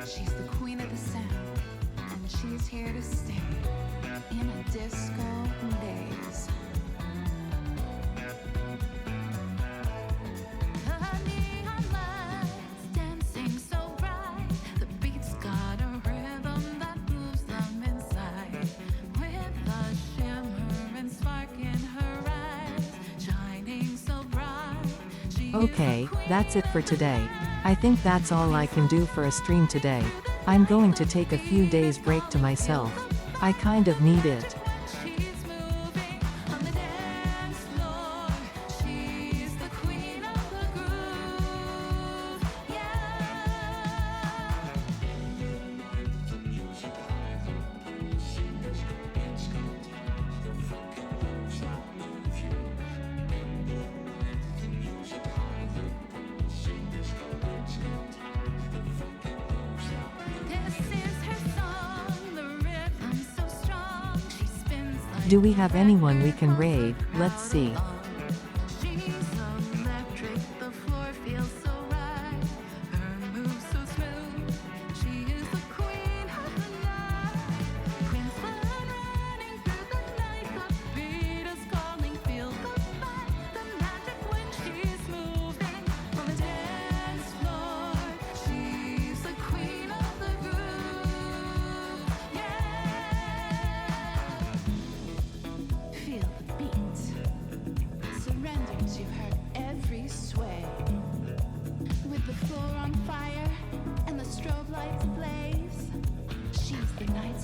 She's the queen of the sound, and she's here to stay in a disco days. The neon lights dancing so bright, the beats got a rhythm that moves them inside. With a shimmer and spark in her eyes, shining so bright. Okay, that's it for today. I think that's all I can do for a stream today. I'm going to take a few days break to myself. I kind of need it. Do we have anyone we can raid? Let's see.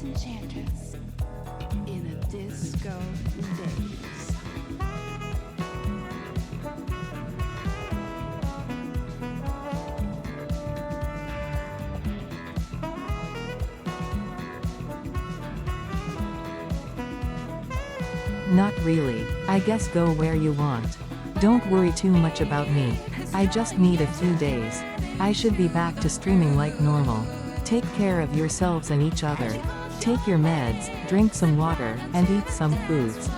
Enchantress in a disco days. Not really. I guess go where you want. Don't worry too much about me. I just need a few days. I should be back to streaming like normal. Take care of yourselves and each other. Take your meds, drink some water, and eat some fruits.